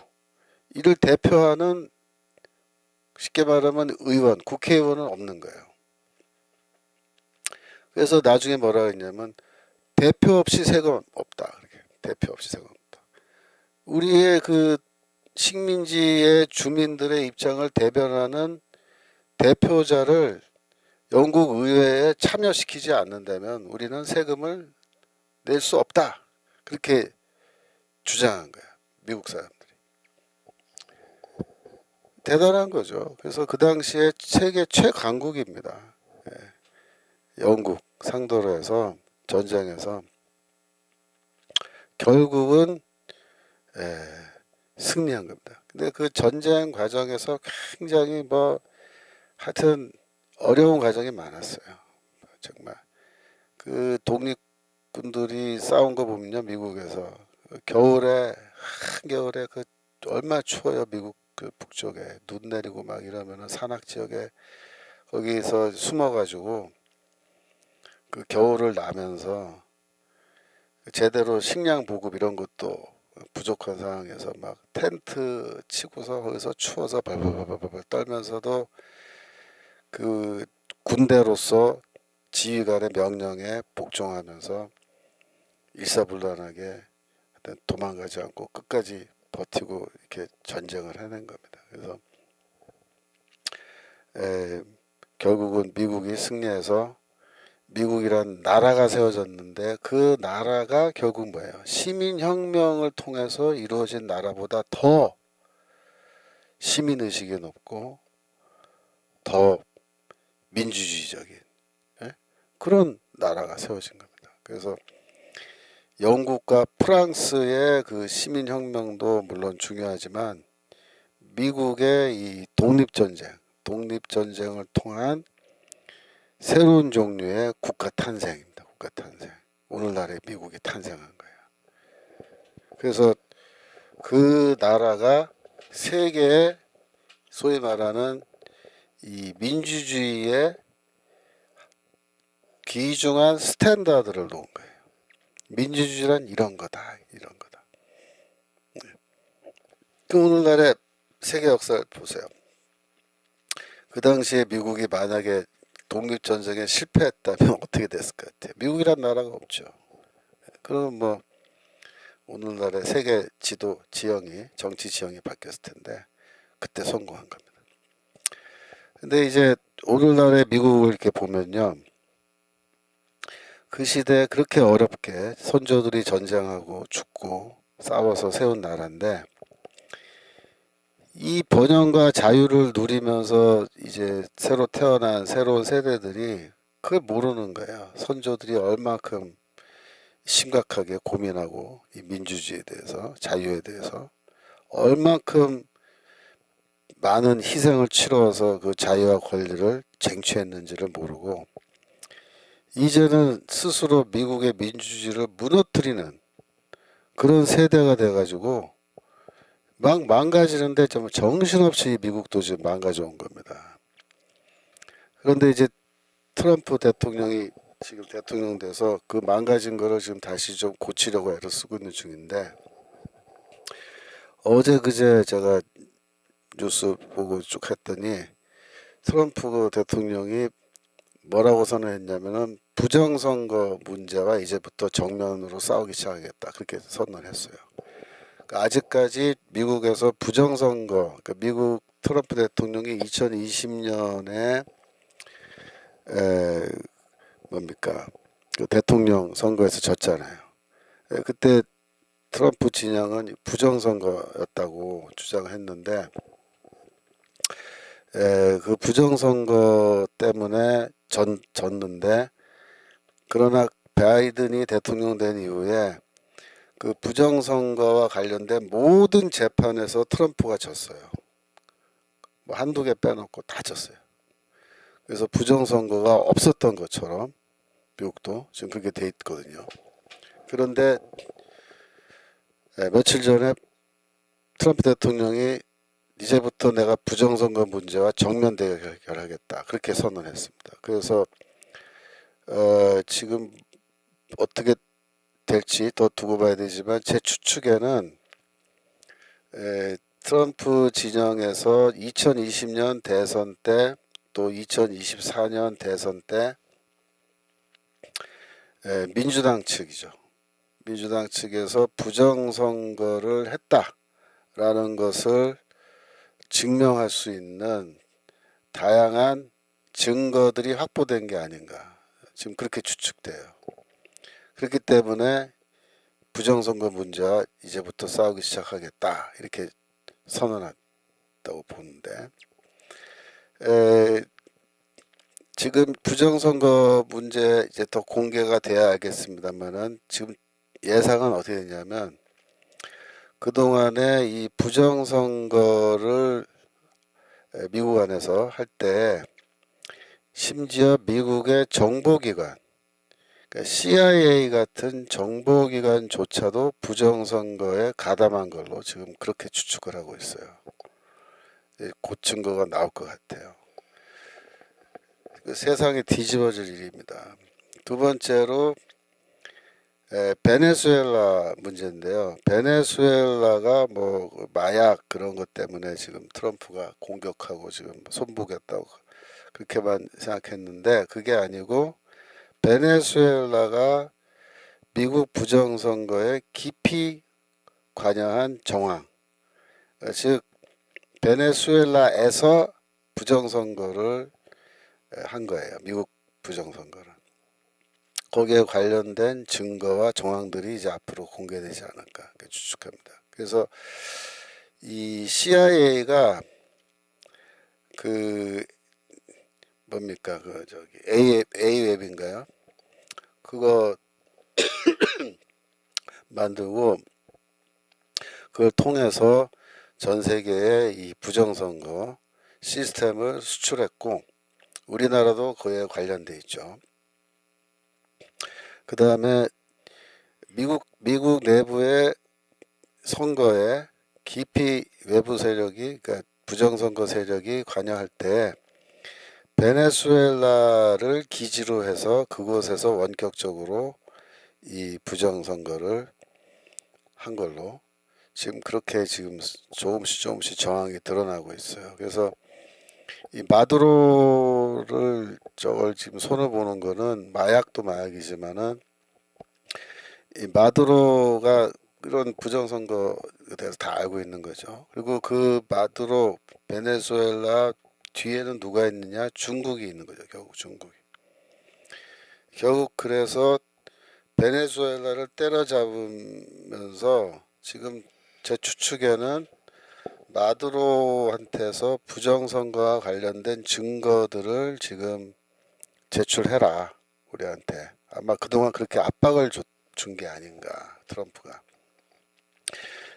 이를 대표하는 쉽게 말하면 국회의원은 없는 거예요. 그래서 나중에 뭐라 했냐면 대표 없이 세금 없다. 대표 없이 세금 없다. 우리의 그 식민지의 주민들의 입장을 대변하는 대표자를 영국 의회에 참여시키지 않는다면 우리는 세금을 낼 수 없다. 그렇게 주장한 거야. 미국 사람들이. 대단한 거죠. 그래서 그 당시에 세계 최강국입니다. 영국 상대로 해서 전쟁에서 결국은 승리한 겁니다. 근데 그 전쟁 과정에서 굉장히 하여튼 어려운 과정이 많았어요. 정말 그 독립군들이 싸운 거 보면요, 미국에서 겨울에 한겨울에 그 얼마나 추워요. 미국 그 북쪽에 눈 내리고 막 이러면은 산악 지역에 거기서 숨어가지고 그 겨울을 나면서 제대로 식량 보급 이런 것도 부족한 상황에서 막 텐트 치고서 거기서 추워서 발발발발 떨면서도 그 군대로서 지휘관의 명령에 복종하면서 일사불란하게 도망가지 않고 끝까지 버티고 이렇게 전쟁을 해낸 겁니다. 그래서 결국은 미국이 승리해서 미국이란 나라가 세워졌는데 그 나라가 결국 뭐예요? 시민혁명을 통해서 이루어진 나라보다 더 시민의식이 높고 더 민주주의적인, 예? 그런 나라가 세워진 겁니다. 그래서 영국과 프랑스의 그 시민혁명도 물론 중요하지만 미국의 이 독립전쟁을 통한 새로운 종류의 국가 탄생입니다. 국가 탄생. 오늘날의 미국이 탄생한 거예요. 그래서 그 나라가 세계의 소위 말하는 이 민주주의의 귀중한 스탠다드를 놓은 거예요. 민주주의란 이런 거다, 이런 거다. 그 오늘날의 세계 역사를 보세요. 그 당시에 미국이 만약에 독립전쟁에 실패했다면 어떻게 됐을 것 같아요? 미국이란 나라가 없죠. 그럼 뭐 오늘날의 세계 지도 지형이, 정치 지형이 바뀌었을 텐데 그때 성공한 겁니다. 근데 이제 오늘날의 미국을 이렇게 보면요, 그 시대에 그렇게 어렵게 선조들이 전쟁하고 죽고 싸워서 세운 나라인데 이 번영과 자유를 누리면서 이제 새로 태어난 새로운 세대들이 그걸 모르는 거예요. 선조들이 얼마큼 심각하게 고민하고 이 민주주의에 대해서, 자유에 대해서 얼마큼 많은 희생을 치러서 그 자유와 권리를 쟁취했는지를 모르고 이제는 스스로 미국의 민주주의를 무너뜨리는 그런 세대가 돼가지고 막 망가지는데 좀 정신없이 미국도 지금 망가져 온 겁니다. 그런데 이제 트럼프 대통령이 지금 대통령 돼서 그 망가진 거를 지금 다시 좀 고치려고 애를 쓰고 있는 중인데 어제 그제 제가 뉴스 보고 쭉 했더니 트럼프 대통령이 뭐라고 선언했냐면은 부정선거 문제와 이제부터 정면으로 싸우기 시작하겠다 그렇게 선언했어요. 그러니까 아직까지 미국에서 부정선거, 그러니까 미국 트럼프 대통령이 2020년에 뭡니까 그 대통령 선거에서 졌잖아요. 그때 트럼프 진영은 부정선거였다고 주장했는데 그 부정선거 때문에 졌는데 그러나 바이든이 대통령 된 이후에 그 부정선거와 관련된 모든 재판에서 트럼프가 졌어요. 뭐 한두 개 빼놓고 다 졌어요. 그래서 부정선거가 없었던 것처럼 미국도 지금 그렇게 돼 있거든요. 그런데 며칠 전에 트럼프 대통령이 이제부터 내가 부정선거 문제와 정면 대결하겠다 그렇게 선언했습니다. 그래서 지금 어떻게 될지 더 두고 봐야 되지만 제 추측에는 트럼프 진영에서 2020년 대선 때 또 2024년 대선 때 민주당 측이죠. 민주당 측에서 부정선거를 했다라는 것을 증명할 수 있는 다양한 증거들이 확보된 게 아닌가 지금 그렇게 추측돼요. 그렇기 때문에 부정선거 문제와 이제부터 싸우기 시작하겠다 이렇게 선언했다고 보는데 지금 부정선거 문제 이제 더 공개가 돼야 알겠습니다만은 지금 예상은 어떻게 되냐면 그동안에 이 부정선거를 미국 안에서 할 때 심지어 미국의 정보기관 그러니까 CIA 같은 정보기관조차도 부정선거에 가담한 걸로 지금 그렇게 추측을 하고 있어요. 곧 증거가 나올 것 같아요. 세상이 뒤집어질 일입니다. 두 번째로 베네수엘라 문제인데요. 베네수엘라가 뭐 마약 그런 것 때문에 지금 트럼프가 공격하고 지금 손보겠다고 그렇게만 생각했는데 그게 아니고 베네수엘라가 미국 부정선거에 깊이 관여한 정황, 즉 베네수엘라에서 부정선거를 한 거예요. 미국 부정선거를. 거기에 관련된 증거와 정황들이 이제 앞으로 공개되지 않을까 추측합니다. 그래서 이 CIA가 그 뭡니까 그 저기 A웹인가요? 그거 만들고 그걸 통해서 전 세계에 이 부정선거 시스템을 수출했고 우리나라도 그에 관련돼 있죠. 그 다음에 미국 내부의 선거에 깊이 외부 세력이 그러니까 부정선거 세력이 관여할 때 베네수엘라를 기지로 해서 그곳에서 원격적으로 이 부정선거를 한 걸로 지금 그렇게 지금 조금씩 정황이 드러나고 있어요. 그래서 이 마두로를 저걸 지금 손을 보는 거는 마약도 마약이지만은 이 마두로가 이런 부정선거에 대해서 다 알고 있는 거죠. 그리고 그 마두로 베네수엘라 뒤에는 누가 있느냐? 중국이 있는 거죠. 결국 중국이. 결국 그래서 베네수엘라를 때려잡으면서 지금 제 추측에는 마두로한테서 부정선거와 관련된 증거들을 지금 제출해라 우리한테. 아마 그동안 그렇게 압박을 준 게 아닌가 트럼프가.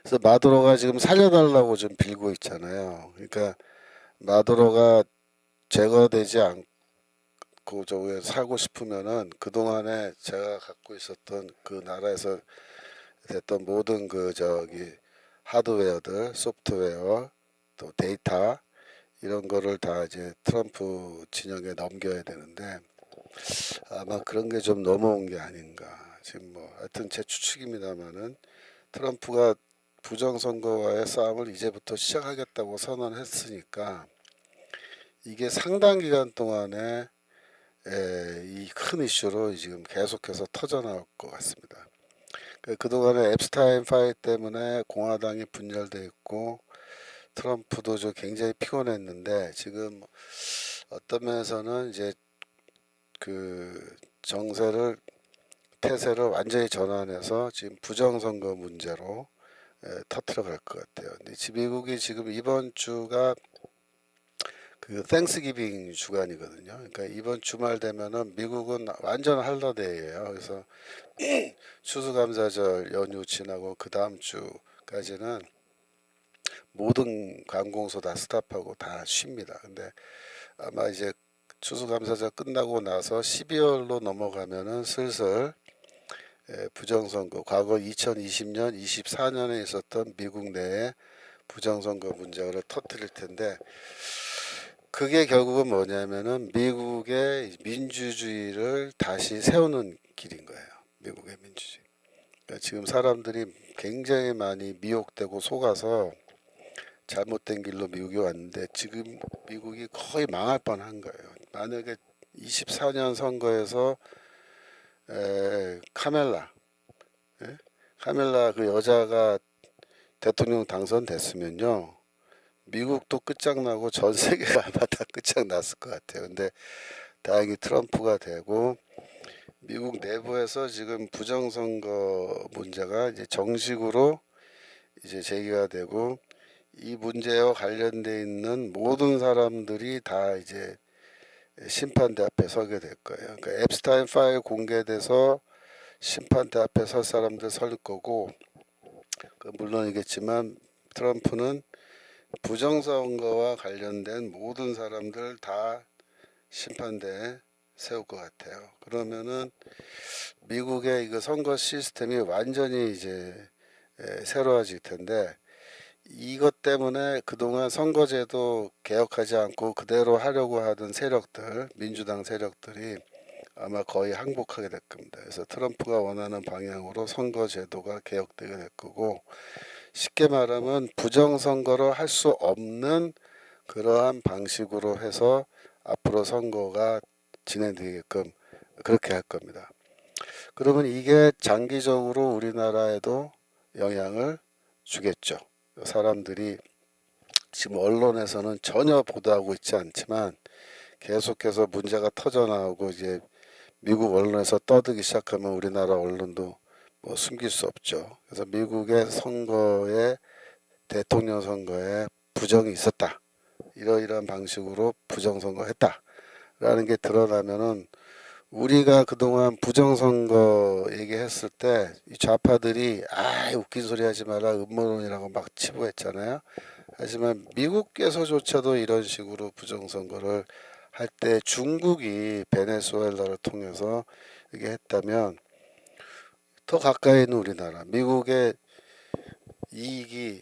그래서 마두로가 지금 살려달라고 좀 빌고 있잖아요. 그러니까 마두로가 제거되지 않고 저기에 살고 싶으면은 그동안에 제가 갖고 있었던 그 나라에서 됐던 모든 그 저기 하드웨어들, 소프트웨어, 또 데이터 이런 거를 다 이제 트럼프 진영에 넘겨야 되는데 아마 그런 게 좀 넘어온 게 아닌가. 지금 뭐 하여튼 제 추측입니다만은 트럼프가 부정선거와의 싸움을 이제부터 시작하겠다고 선언했으니까 이게 상당 기간 동안에 이 큰 이슈로 지금 계속해서 터져나올 것 같습니다. 그동안에 앱스타인 파일 때문에 공화당이 분열돼 있고 트럼프도 좀 굉장히 피곤했는데 지금 어떤 면에서는 이제 그 정세를 태세를 완전히 전환해서 지금 부정선거 문제로 터트려 갈 것 같아요. 근데 미국이 지금 이번 주가 그 땡스기빙 주간이거든요. 그러니까 이번 주말 되면은 미국은 완전 할러데이예요. 그래서 추수감사절 연휴 지나고 그 다음 주까지는 모든 관공서 다 스탑하고 다 쉽니다. 근데 아마 이제 추수감사절 끝나고 나서 12월로 넘어가면은 슬슬 부정선거 과거 2020년, 24년에 있었던 미국 내에 부정선거 문제를 터뜨릴 텐데 그게 결국은 뭐냐면은 미국의 민주주의를 다시 세우는 길인 거예요. 미국의 민주주의. 그러니까 지금 사람들이 굉장히 많이 미혹되고 속아서 잘못된 길로 미국이 왔는데 지금 미국이 거의 망할 뻔한 거예요. 만약에 24년 선거에서 카멜라, 카멜라 그 여자가 대통령 당선됐으면요. 미국도 끝장나고 전 세계가 아마 다 끝장났을 것 같아요. 근데 다행히 트럼프가 되고 미국 내부에서 지금 부정선거 문제가 이제 정식으로 이제 제기가 되고 이 문제와 관련돼 있는 모든 사람들이 다 이제 심판대 앞에 서게 될 거예요. 그러니까 앱스타인 파일 공개돼서 심판대 앞에 설 사람들 설 거고 물론이겠지만 트럼프는 부정선거와 관련된 모든 사람들 다 심판대에 세울 것 같아요. 그러면은 미국의 이거 선거 시스템이 완전히 이제 새로워질 텐데 이것 때문에 그동안 선거제도 개혁하지 않고 그대로 하려고 하던 세력들, 민주당 세력들이 아마 거의 항복하게 될 겁니다. 그래서 트럼프가 원하는 방향으로 선거제도가 개혁되게 될 거고 쉽게 말하면 부정선거를 할 수 없는 그러한 방식으로 해서 앞으로 선거가 진행되게끔 그렇게 할 겁니다. 그러면 이게 장기적으로 우리나라에도 영향을 주겠죠. 사람들이 지금 언론에서는 전혀 보도하고 있지 않지만 계속해서 문제가 터져 나오고 이제 미국 언론에서 떠들기 시작하면 우리나라 언론도 뭐 숨길 수 없죠. 그래서 미국의 선거에 대통령 선거에 부정이 있었다. 이러이러한 방식으로 부정선거했다라는 게 드러나면은 우리가 그동안 부정선거 얘기했을 때 이 좌파들이 웃긴 소리 하지 마라 음모론이라고 막 치부했잖아요. 하지만 미국에서조차도 이런 식으로 부정선거를 할 때 중국이 베네수엘라를 통해서 이게 했다면 더 가까이 있는 우리나라 미국의 이익이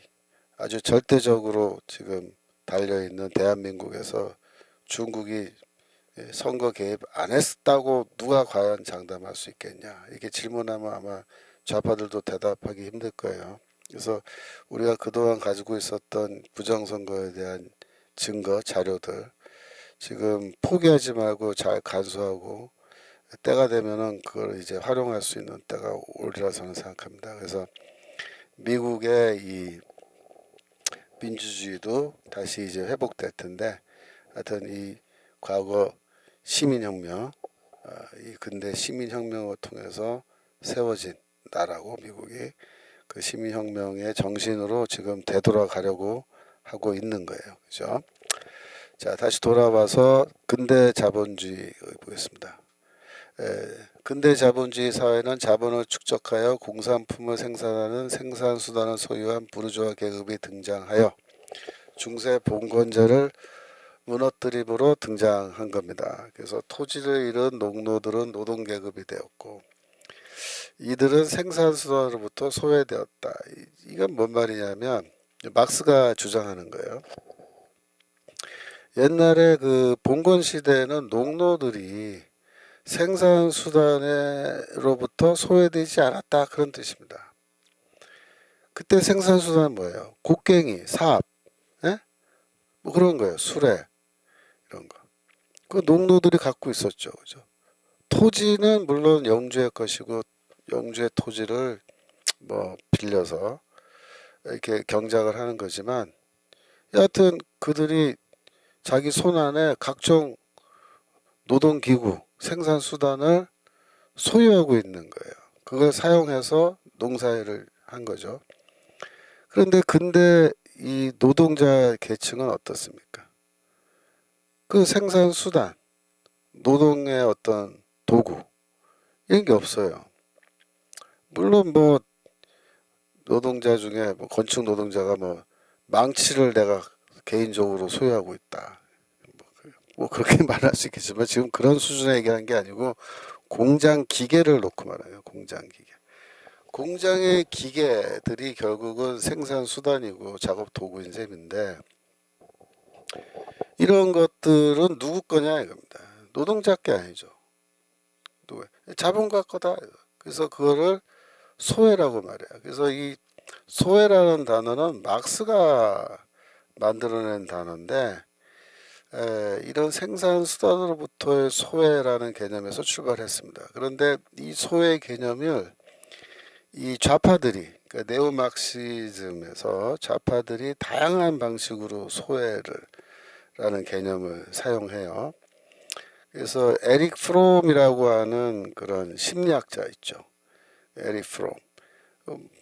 아주 절대적으로 지금 달려있는 대한민국에서 중국이 선거 개입 안 했다고 누가 과연 장담할 수 있겠냐. 이렇게 질문하면 아마 좌파들도 대답하기 힘들 거예요. 그래서 우리가 그동안 가지고 있었던 부정선거에 대한 증거, 자료들 지금 포기하지 말고 잘 간수하고 때가 되면은 그걸 이제 활용할 수 있는 때가 오리라 저는 생각합니다. 그래서 미국의 이 민주주의도 다시 이제 회복될 텐데 하여튼 이 과거 시민혁명, 이 근대 시민혁명을 통해서 세워진 나라고 미국이 그 시민혁명의 정신으로 지금 되돌아가려고 하고 있는 거예요. 그죠? 자, 다시 돌아와서 근대 자본주의 보겠습니다. 근대 자본주의 사회는 자본을 축적하여 공산품을 생산하는 생산수단을 소유한 부르주아 계급이 등장하여 중세 봉건제를 무너뜨림으로 등장한 겁니다. 그래서 토지를 잃은 농노들은 노동계급이 되었고 이들은 생산수단으로부터 소외되었다. 이건 뭔 말이냐면 막스가 주장하는 거예요. 옛날에 그 봉건 시대에는 농노들이 생산수단으로부터 소외되지 않았다 그런 뜻입니다. 그때 생산수단은 뭐예요? 곡괭이, 삽, 뭐 그런 거예요. 수레 이런 거. 그 농노들이 갖고 있었죠. 그죠? 토지는 물론 영주의 것이고 영주의 토지를 뭐 빌려서 이렇게 경작을 하는 거지만 여하튼 그들이 자기 손안에 각종 노동기구, 생산수단을 소유하고 있는 거예요. 그걸 사용해서 농사일을 한 거죠. 그런데 근데 이 노동자 계층은 어떻습니까? 그 생산수단, 노동의 어떤 도구 이런 게 없어요. 물론 뭐 노동자 중에 뭐 건축 노동자가 뭐 망치를 내가 개인적으로 소유하고 있다. 뭐 그렇게 말할 수 있겠지만 지금 그런 수준에 얘기하는 게 아니고 공장 기계를 놓고 말해요. 공장 기계. 공장의 기계들이 결국은 생산 수단이고 작업 도구인 셈인데 이런 것들은 누구 거냐 이겁니다. 노동자 게 아니죠. 누구 자본가 거다. 그래서 그거를 소외라고 말해요. 그래서 이 소외라는 단어는 막스가 만들어낸 단어인데 이런 생산 수단으로부터의 소외라는 개념에서 출발했습니다. 그런데 이 소외 개념을 이 좌파들이 그러니까 네오막시즘에서 좌파들이 다양한 방식으로 소외를 라는 개념을 사용해요. 그래서 에릭 프롬이라고 하는 그런 심리학자 있죠. 에릭 프롬.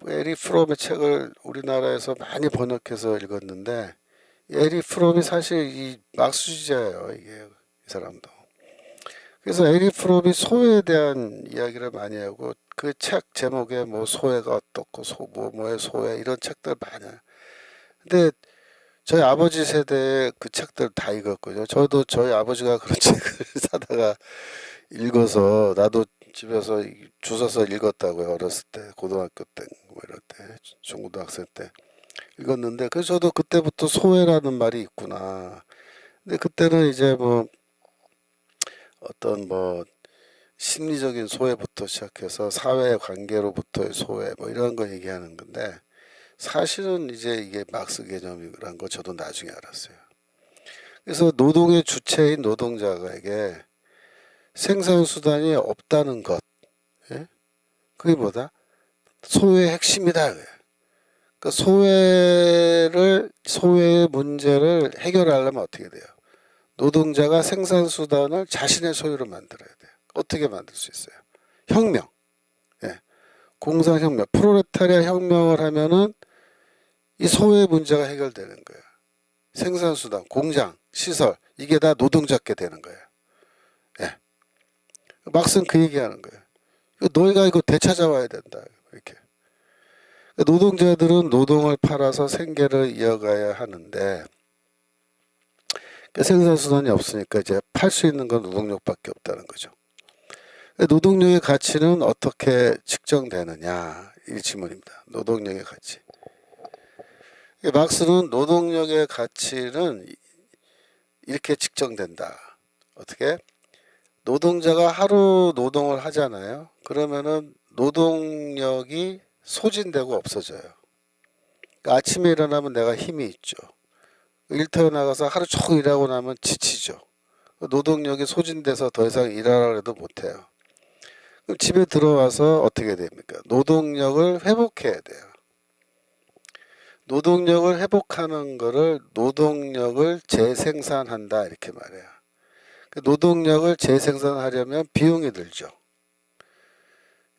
에릭 프롬의 책을 우리나라에서 많이 번역해서 읽었는데 에릭 프롬이 사실 이 막수주의자예요. 이게 이 사람도. 그래서 에릭 프롬이 소외에 대한 이야기를 많이 하고 그 책 제목에 뭐 소외가 어떻고 뭐의 소외 이런 책들 많아요. 근데 저희 아버지 세대의 그 책들 다 읽었거든요. 저도 저희 아버지가 그런 책을 사다가 읽어서 나도 집에서 주워서 읽었다고요. 어렸을 때, 고등학교 때, 뭐 이럴 때, 중고등학생 때 읽었는데 그래서 저도 그때부터 소외라는 말이 있구나. 근데 그때는 이제 뭐 어떤 뭐 심리적인 소외부터 시작해서 사회 관계로부터의 소외 뭐 이런 거 얘기하는 건데 사실은 이제 이게 막스 개념이라는 거 저도 나중에 알았어요. 그래서 노동의 주체인 노동자에게 생산수단이 없다는 것, 예? 그게 뭐다? 소외의 핵심이다. 그러니까 소외의 문제를 해결하려면 어떻게 돼요? 노동자가 생산수단을 자신의 소유로 만들어야 돼요. 어떻게 만들 수 있어요? 혁명. 예. 공산혁명, 프롤레타리아 혁명을 하면은 이 소외 문제가 해결되는 거예요. 생산수단, 공장, 시설 이게 다 노동자께 되는 거예요. 예. 막상 그 얘기하는 거예요. 너희가 이거 되찾아와야 된다. 이렇게. 노동자들은 노동을 팔아서 생계를 이어가야 하는데 생산수단이 없으니까 이제 팔 수 있는 건 노동력밖에 없다는 거죠. 노동력의 가치는 어떻게 측정되느냐 이 질문입니다. 노동력의 가치. 막스는 노동력의 가치는 이렇게 측정된다. 어떻게? 노동자가 하루 노동을 하잖아요. 그러면은 노동력이 소진되고 없어져요. 그러니까 아침에 일어나면 내가 힘이 있죠. 일터에 나가서 하루 종일 일하고 나면 지치죠. 노동력이 소진돼서 더 이상 일하라고 해도 못해요. 그럼 집에 들어와서 어떻게 됩니까? 노동력을 회복해야 돼요. 노동력을 회복하는 거를 노동력을 재생산한다 이렇게 말해요. 노동력을 재생산하려면 비용이 들죠.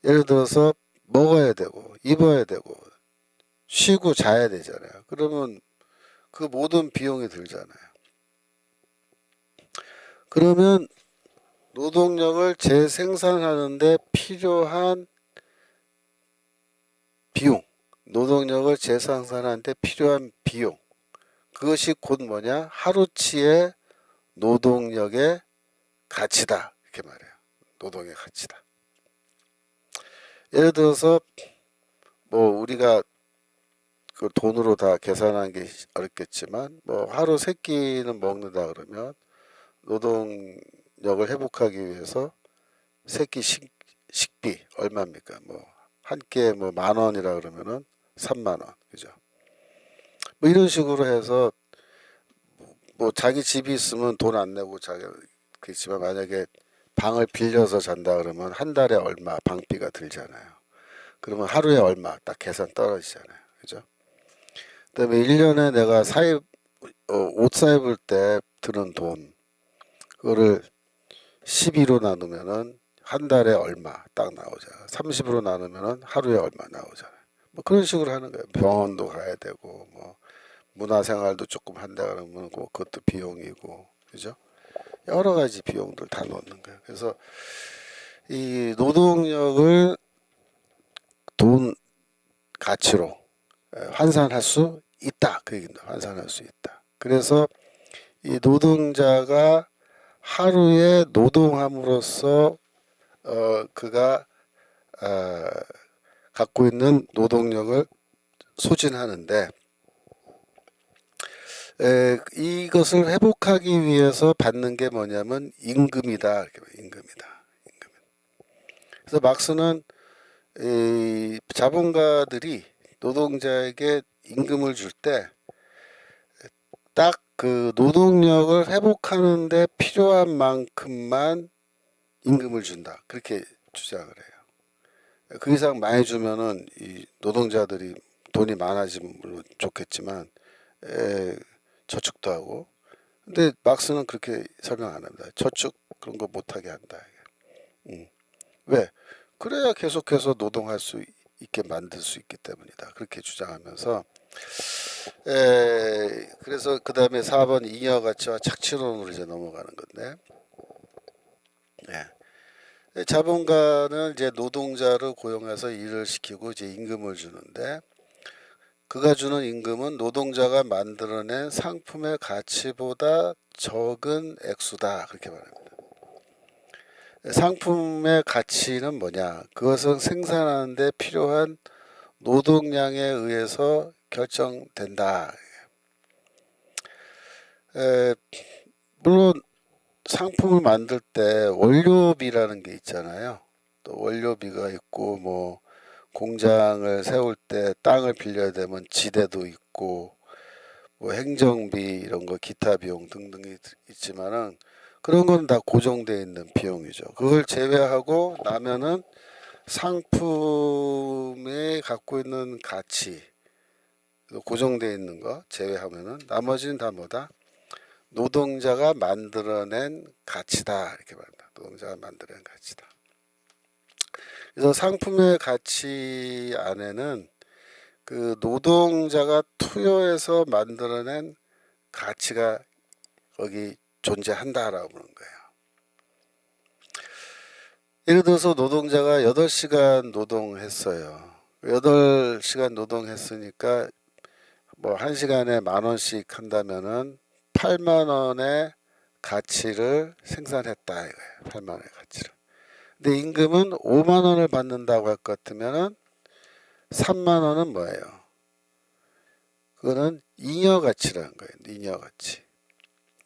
예를 들어서 먹어야 되고 입어야 되고 쉬고 자야 되잖아요. 그러면 그 모든 비용이 들잖아요. 그러면 노동력을 재생산하는데 필요한 비용, 노동력을 재생산하는데 필요한 비용, 그것이 곧 뭐냐? 하루치의 노동력의 가치다 이렇게 말해요. 노동의 가치다. 예를 들어서 뭐 우리가 그 돈으로 다 계산하는 게 어렵겠지만 뭐 하루 세 끼는 먹는다 그러면 노동력을 회복하기 위해서 세 끼 식비 얼마입니까? 뭐 한 끼에 뭐 10,000원이라 그러면은 30,000원 그죠? 뭐 이런 식으로 해서 뭐 자기 집이 있으면 돈 안 내고 자기가 그렇지만 만약에 방을 빌려서 잔다 그러면 한 달에 얼마 방비가 들잖아요. 그러면 하루에 얼마 딱 계산 떨어지잖아요. 그죠? 그다음에 1년에 내가 옷 사입을 때 드는 돈 그거를 12로 나누면은 한 달에 얼마 딱 나오잖아요. 30으로 나누면은 하루에 얼마 나오잖아요. 뭐 그런 식으로 하는 거예요. 병원도 가야 되고 뭐 문화생활도 조금 한다 그러면 그것도 비용이고 그죠? 여러 가지 비용들 다 넣는 거예요. 그래서 이 노동력을 돈 가치로 환산할 수 있다. 그 얘기입니다. 환산할 수 있다. 그래서 이 노동자가 하루에 노동함으로써 그가 갖고 있는 노동력을 소진하는데 이것을 회복하기 위해서 받는 게 뭐냐면 임금이다. 이렇게 임금이다. 임금. 그래서 막스는 이 자본가들이 노동자에게 임금을 줄 때 딱 그 노동력을 회복하는데 필요한 만큼만 임금을 준다. 그렇게 주장을 해요. 그 이상 많이 주면은 이 노동자들이 돈이 많아지면 물론 좋겠지만 저축도 하고. 근데 막스는 그렇게 설명 안 합니다. 저축 그런 거 못하게 한다. 왜? 그래야 계속해서 노동할 수 있게 만들 수 있기 때문이다. 그렇게 주장하면서 그래서 그 다음에 4번 잉여 가치와 착취론으로 이제 넘어가는 건데 자본가는 이제 노동자를 고용해서 일을 시키고 이제 임금을 주는데 그가 주는 임금은 노동자가 만들어낸 상품의 가치보다 적은 액수다 그렇게 말합니다. 상품의 가치는 뭐냐? 그것은 생산하는 데 필요한 노동량에 의해서 결정된다. 물론 상품을 만들 때 원료비라는 게 있잖아요. 또 원료비가 있고 뭐 공장을 세울 때 땅을 빌려야 되면 지대도 있고 뭐 행정비 이런 거 기타 비용 등등이 있지만은 그런 건 다 고정되어 있는 비용이죠. 그걸 제외하고 나면은 상품에 갖고 있는 가치 고정되어 있는 거 제외하면은 나머지는 다 뭐다? 노동자가 만들어낸 가치다 이렇게 말합니다. 노동자가 만들어낸 가치다. 그래서 상품의 가치 안에는 그 노동자가 투여해서 만들어낸 가치가 거기 존재한다라고 보는 거예요. 예를 들어서 노동자가 8시간 노동했어요. 8시간 노동했으니까 뭐 1시간에 10,000원씩 한다면은 80,000원의 가치를 생산했다 이거예요. 80,000원의 가치를. 근데 임금은 50,000원을 받는다고 할 것 같으면은 30,000원은 뭐예요? 그거는 잉여 가치라는 거예요. 잉여 가치.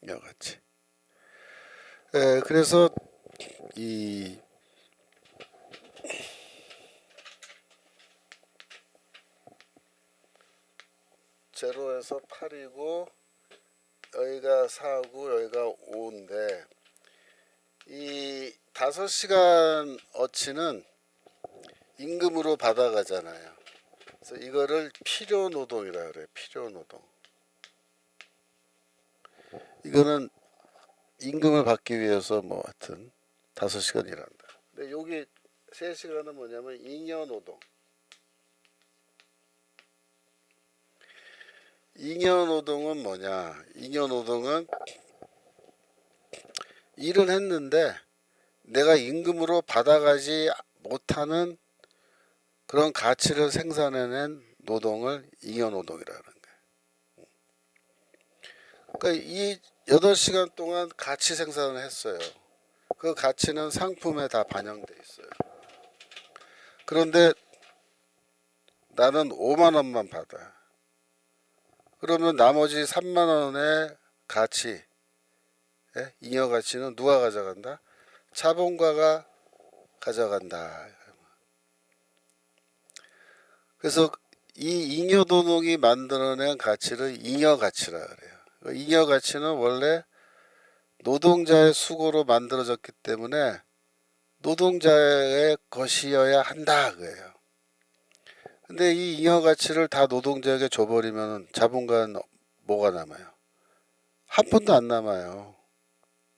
잉여 가치. 그래서 이 제로에서 8이고 여기가 4고 여기가 5인데 이 5시간 어치는 임금으로 받아가잖아요. 그래서 이거를 필요노동이라 그래요. 필요노동. 이거는 임금을 받기 위해서 뭐 하여튼 5시간 일한다. 근데 여기 3시간은 뭐냐면 잉여노동. 잉여노동은 뭐냐? 잉여노동은 일을 했는데 내가 임금으로 받아가지 못하는 그런 가치를 생산해낸 노동을 잉여노동이라는 거예요. 그러니까 이 8시간 동안 가치 생산을 했어요. 그 가치는 상품에 다 반영돼 있어요. 그런데 나는 50,000원만 받아. 그러면 나머지 30,000원의 가치, 잉여 가치는 누가 가져간다? 자본가가 가져간다. 그래서 이 잉여 노동이 만들어낸 가치를 잉여 가치라 그래요. 잉여 가치는 원래 노동자의 수고로 만들어졌기 때문에 노동자의 것이어야 한다 그래요. 근데 이 잉여 가치를 다 노동자에게 줘버리면 자본가는 뭐가 남아요? 한 푼도 안 남아요.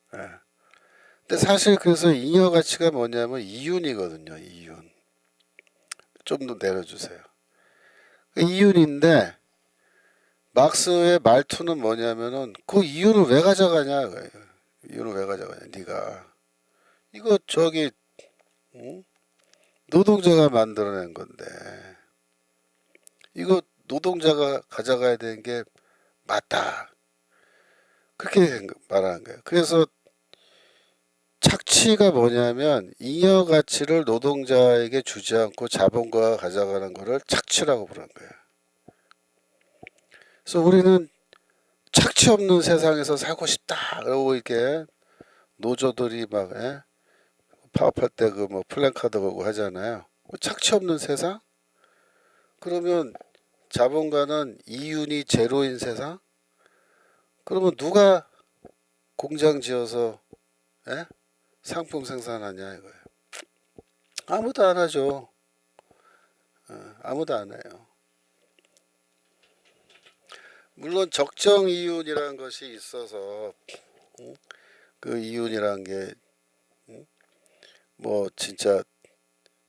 근데 사실 그래서 잉여 가치가 뭐냐면 이윤이거든요. 이윤. 좀 더 내려주세요. 이윤인데 막스의 말투는 뭐냐면은 그 이윤을 왜 가져가냐 그거예요. 이윤을 왜 가져가냐 네가. 이거 저기 응? 노동자가 만들어낸 건데 이거 노동자가 가져가야 되는 게 맞다. 그렇게 말하는 거예요. 그래서 착취가 뭐냐면 잉여 가치를 노동자에게 주지 않고 자본가가 가져가는 거를 착취라고 부르는 거예요. 그래서 우리는 착취 없는 세상에서 살고 싶다. 그러고 이렇게 노조들이 막 파업할 때 그 뭐 플랜카드 걸고 하잖아요. 착취 없는 세상? 그러면 자본가는 이윤이 제로인 세상? 그러면 누가 공장 지어서 상품 생산하냐 이거예요. 아무도 안 하죠. 아무도 안 해요. 물론 적정 이윤이라는 것이 있어서 그 이윤이라는 게 뭐 진짜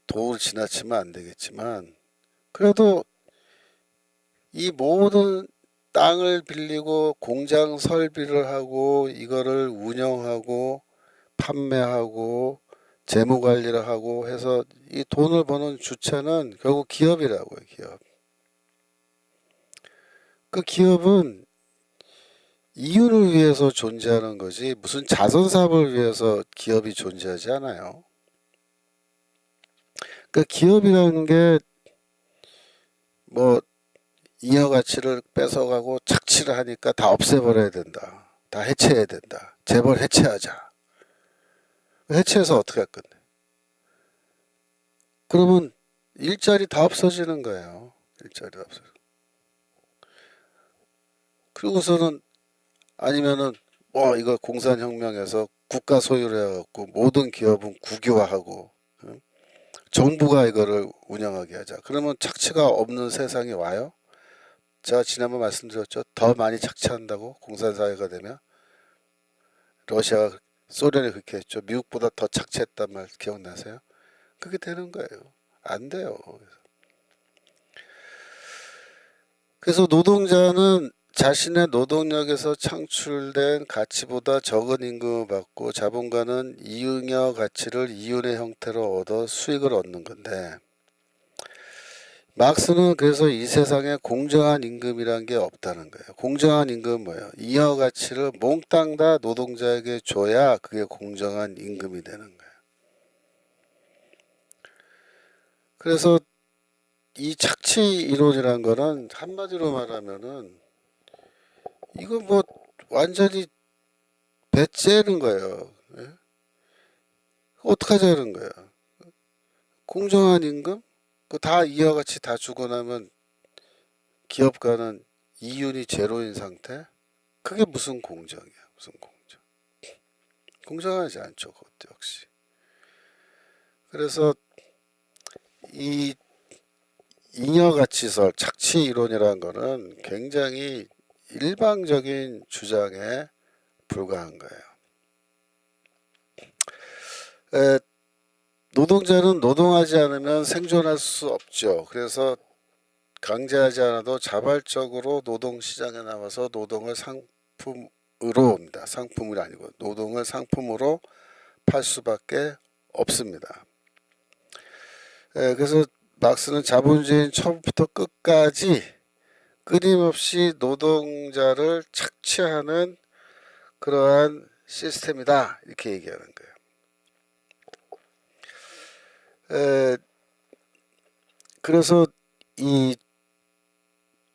도를 지나치면 안 되겠지만 그래도 이 모든 땅을 빌리고 공장 설비를 하고 이거를 운영하고 판매하고 재무 관리를 하고 해서 이 돈을 버는 주체는 결국 기업이라고요. 기업. 그 기업은 이윤을 위해서 존재하는 거지 무슨 자선 사업을 위해서 기업이 존재하지 않아요. 그 기업이라는 게 뭐 잉여 가치를 뺏어가고 착취를 하니까 다 없애버려야 된다. 다 해체해야 된다. 재벌 해체하자. 해체해서 어떻게 할 건데? 그러면 일자리 다 없어지는 거예요. 일자리 다 없어져. 그리고서는 아니면은 뭐 이거 공산혁명에서 국가 소유를 해갖고 모든 기업은 국유화하고 정부가 이거를 운영하게 하자. 그러면 착취가 없는 세상이 와요? 제가 지난번 말씀드렸죠. 더 많이 착취한다고 공산사회가 되면 러시아가 소련이 그렇게 했죠. 미국보다 더 착취했단 말 기억나세요? 그게 되는 거예요. 안 돼요. 그래서 노동자는 자신의 노동력에서 창출된 가치보다 적은 임금을 받고 자본가는 이윤의 가치를 이윤의 형태로 얻어 수익을 얻는 건데, 막스는 그래서 이 세상에 공정한 임금이란 게 없다는 거예요. 공정한 임금은 뭐예요? 잉여 가치를 몽땅 다 노동자에게 줘야 그게 공정한 임금이 되는 거예요. 그래서 이 착취 이론이란 거는 한마디로 말하면은 이거 뭐 완전히 배째는 거예요. 예? 어떡하자는 거예요. 공정한 임금? 그 다 이와 같이 다 주고 나면 기업가는 이윤이 제로인 상태? 그게 무슨 공정이야. 무슨 공정. 공정하지 않죠. 그것도 역시. 그래서 이 잉여가치설, 착취 이론이라는 거는 굉장히 일방적인 주장에 불과한 거예요. 에, 노동자는 노동하지 않으면 생존할 수 없죠. 그래서 강제하지 않아도 자발적으로 노동시장에 나와서 노동을 상품으로 옵니다. 상품이 아니고 노동을 상품으로 팔 수밖에 없습니다. 그래서 막스는 자본주의는 처음부터 끝까지 끊임없이 노동자를 착취하는 그러한 시스템이다 이렇게 얘기하는 거예요. 그래서 이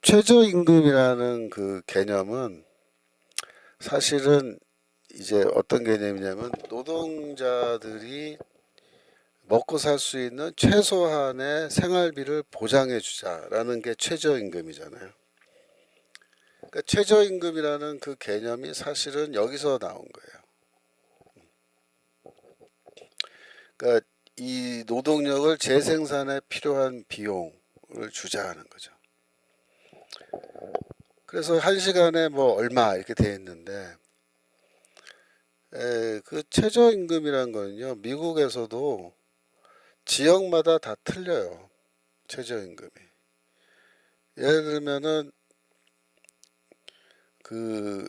최저임금이라는 그 개념은 사실은 이제 어떤 개념이냐면 노동자들이 먹고 살 수 있는 최소한의 생활비를 보장해 주자라는 게 최저임금이잖아요. 그러니까 최저임금이라는 그 개념이 사실은 여기서 나온 거예요. 그러니까 이 노동력을 재생산에 필요한 비용을 주자는 거죠. 그래서 한 시간에 뭐 얼마 이렇게 돼 있는데, 그 최저임금이라는 거는요, 미국에서도 지역마다 다 틀려요. 최저임금이. 예를 들면은 그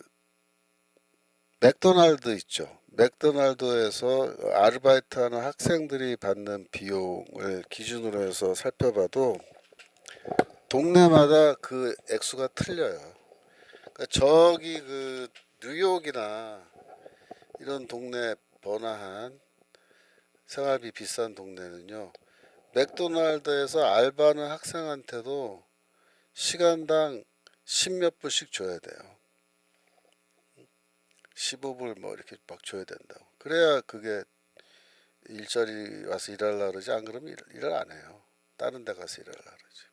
맥도날드 있죠. 맥도날드에서 아르바이트하는 학생들이 받는 비용을 기준으로 해서 살펴봐도 동네마다 그 액수가 틀려요. 그러니까 저기 그 뉴욕이나 이런 동네 번화한 생활비 비싼 동네는요, 맥도날드에서 알바하는 학생한테도 시간당 10몇 불씩 줘야 돼요. 15불 뭐 이렇게 막 줘야 된다고. 그래야 그게 일자리 와서 일하려고 그러지. 안 그러면 일을 안 해요. 다른 데 가서 일하려고 그러지.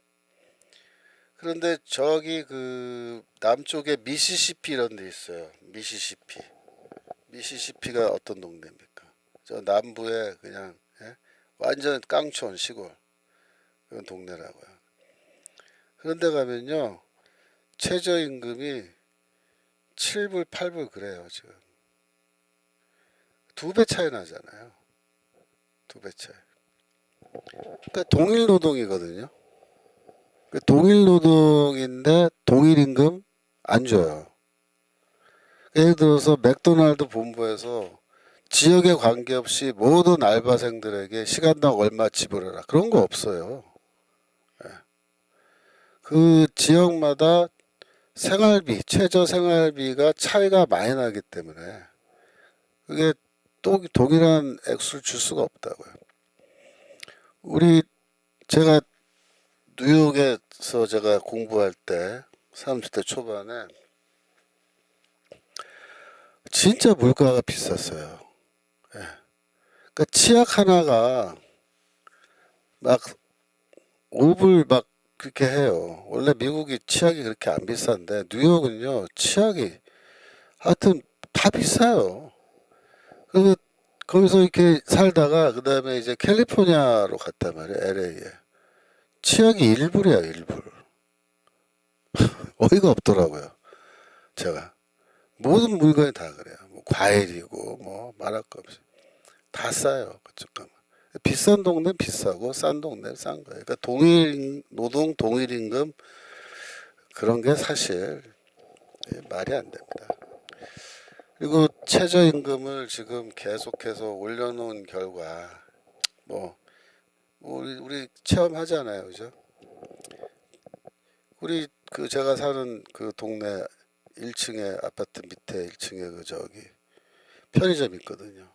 그런데 저기 그 남쪽에 미시시피 이런 데 있어요. 미시시피. 미시시피가 어떤 동네입니까? 저 남부에 그냥 완전 깡촌 시골 그런 동네라고요. 그런데 가면요, 최저임금이 7불, 8불 그래요 지금. 2배 차이 나잖아요. 2배 차이. 그러니까 동일 노동이거든요. 동일 노동인데 동일 임금 안 줘요. 예를 들어서 맥도날드 본부에서 지역에 관계없이 모든 알바생들에게 시간당 얼마 지불해라 그런 거 없어요. 그 지역마다 생활비, 최저 생활비가 차이가 많이 나기 때문에 그게 또 동일한 액수를 줄 수가 없다고요. 제가 뉴욕에서 제가 공부할 때 30대 초반에 진짜 물가가 비쌌어요. 그러니까 치약 하나가 막 5불 막 그렇게 해요. 원래 미국이 치약이 그렇게 안 비싼데 뉴욕은요 치약이 하여튼 다 비싸요. 그래서 거기서 이렇게 살다가 그 다음에 이제 캘리포니아로 갔단 말이에요. LA에. 치약이 1불이야 1불. 어이가 없더라고요. 제가 모든 물건이 다 그래요. 뭐 과일이고 뭐 말할 거 없이 다 싸요. 그쪽 가면. 비싼 동네는 비싸고 싼 동네는 싼 거예요. 그러니까 동일 노동 동일 임금 그런 게 사실 말이 안 됩니다. 그리고 최저임금을 지금 계속해서 올려놓은 결과 뭐, 우리 체험하잖아요, 그죠? 우리 그 제가 사는 그 동네 1층에 아파트 밑에 1층에 그 저기 편의점 있거든요.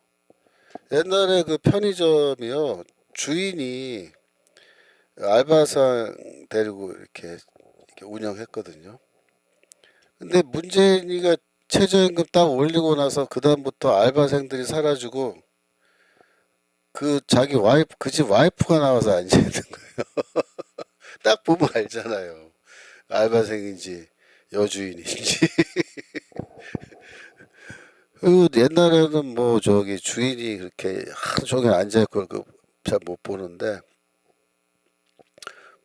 옛날에 그 편의점이요 주인이 알바상 데리고 이렇게 운영했거든요. 근데 문재인이가 최저임금 딱 올리고 나서 그 다음부터 알바생들이 사라지고 그 자기 와이프 그 집 와이프가 나와서 앉아 있는 거예요. 딱 보면 알잖아요. 알바생인지 여주인인지. 그리고 옛날에는 뭐 저기 주인이 그렇게 하루 종일 앉아 있고 잘 못 보는데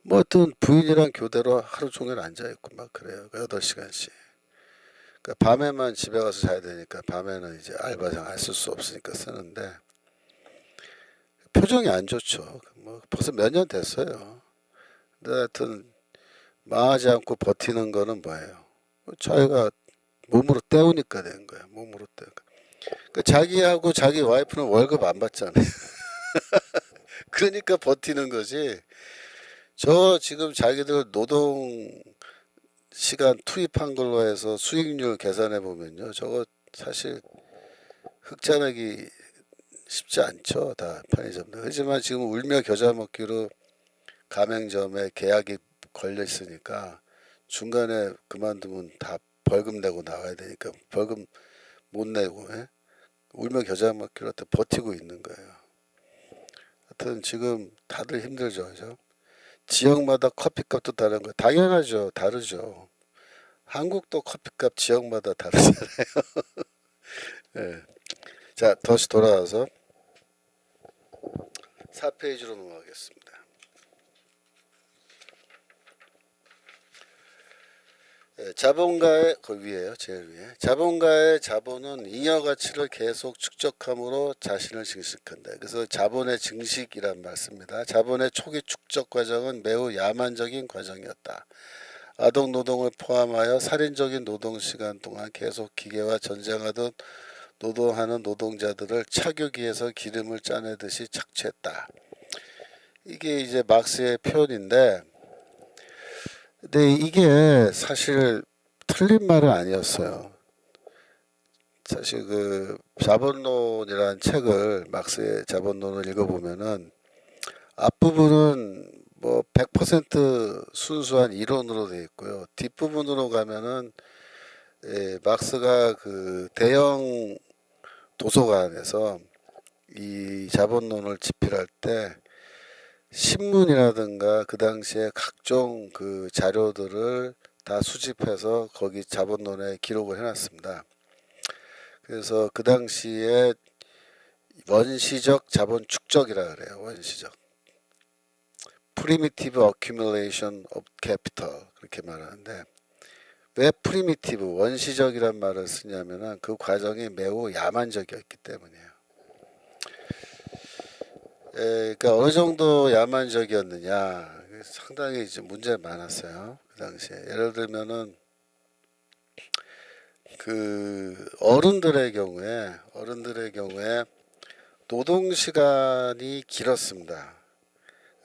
뭐 하여튼 부인이랑 교대로 하루 종일 앉아 있고 막 그래요. 8시간씩. 그러니까 밤에만 집에 가서 자야 되니까 밤에는 이제 알바생 안 쓸 수 없으니까 쓰는데 표정이 안 좋죠. 뭐 벌써 몇 년 됐어요. 근데 하여튼 망하지 않고 버티는 거는 뭐예요? 자기가 몸으로 때우니까 된 거야. 몸으로 때우니까. 그 자기하고 자기 와이프는 월급 안 받잖아요. 그러니까 버티는 거지. 저 지금 자기들 노동 시간 투입한 걸로 해서 수익률 계산해 보면요. 저거 사실 흑자 내기 쉽지 않죠. 다 편의점들. 하지만 지금 울며 겨자 먹기로 가맹점에 계약이 걸려 있으니까 중간에 그만두면 다 벌금 내고 나와야 되니까 벌금 못 내고 울며 겨자 먹기로 버티고 있는 거예요. 하여튼 지금 다들 힘들죠. 그죠? 지역마다 커피값도 다른 거 당연하죠. 다르죠. 한국도 커피값 지역마다 다르잖아요. 예. 자, 다시 돌아와서 4페이지로 넘어가겠습니다. 자본가의 그 위에요, 제일 위에. 자본가의 자본은 잉여 가치를 계속 축적함으로 자신을 증식한다. 그래서 자본의 증식이란 말 씁니다. 자본의 초기 축적 과정은 매우 야만적인 과정이었다. 아동 노동을 포함하여 살인적인 노동 시간 동안 계속 기계와 전쟁하듯 노동하는 노동자들을 차교기에서 기름을 짜내듯이 착취했다. 이게 이제 막스의 표현인데, 근데 이게 사실 틀린 말은 아니었어요. 사실 그 자본론이라는 책을 막스의 자본론을 읽어보면은 앞부분은 뭐 100% 순수한 이론으로 되어 있고요. 뒷부분으로 가면은 막스가 그 대형 도서관에서 이 자본론을 집필할 때 신문이라든가 그 당시에 각종 그 자료들을 다 수집해서 거기 자본론에 기록을 해놨습니다. 그래서 그 당시에 원시적 자본 축적이라 그래요. 원시적. Primitive accumulation of capital 그렇게 말하는데 왜 프리미티브 원시적이란 말을 쓰냐면은 그 과정이 매우 야만적이었기 때문이에요. 그러니까 어느 정도 야만적이었느냐 상당히 이제 문제가 많았어요. 그 당시에 예를 들면은 그 어른들의 경우에 노동 시간이 길었습니다.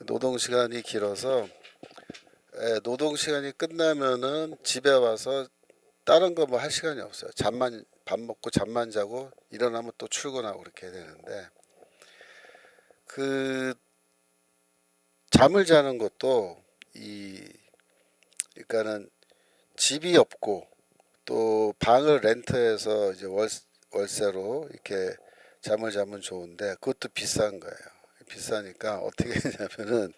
노동 시간이 길어서 노동 시간이 끝나면은 집에 와서 다른 거 뭐 할 시간이 없어요. 밥 먹고 잠만 자고 일어나면 또 출근하고 그렇게 해야 되는데 그 잠을 자는 것도 그러니까는 집이 없고 또 방을 렌트해서 이제 월세로 이렇게 잠을 자면 좋은데 그것도 비싼 거예요. 비싸니까 어떻게 했냐면은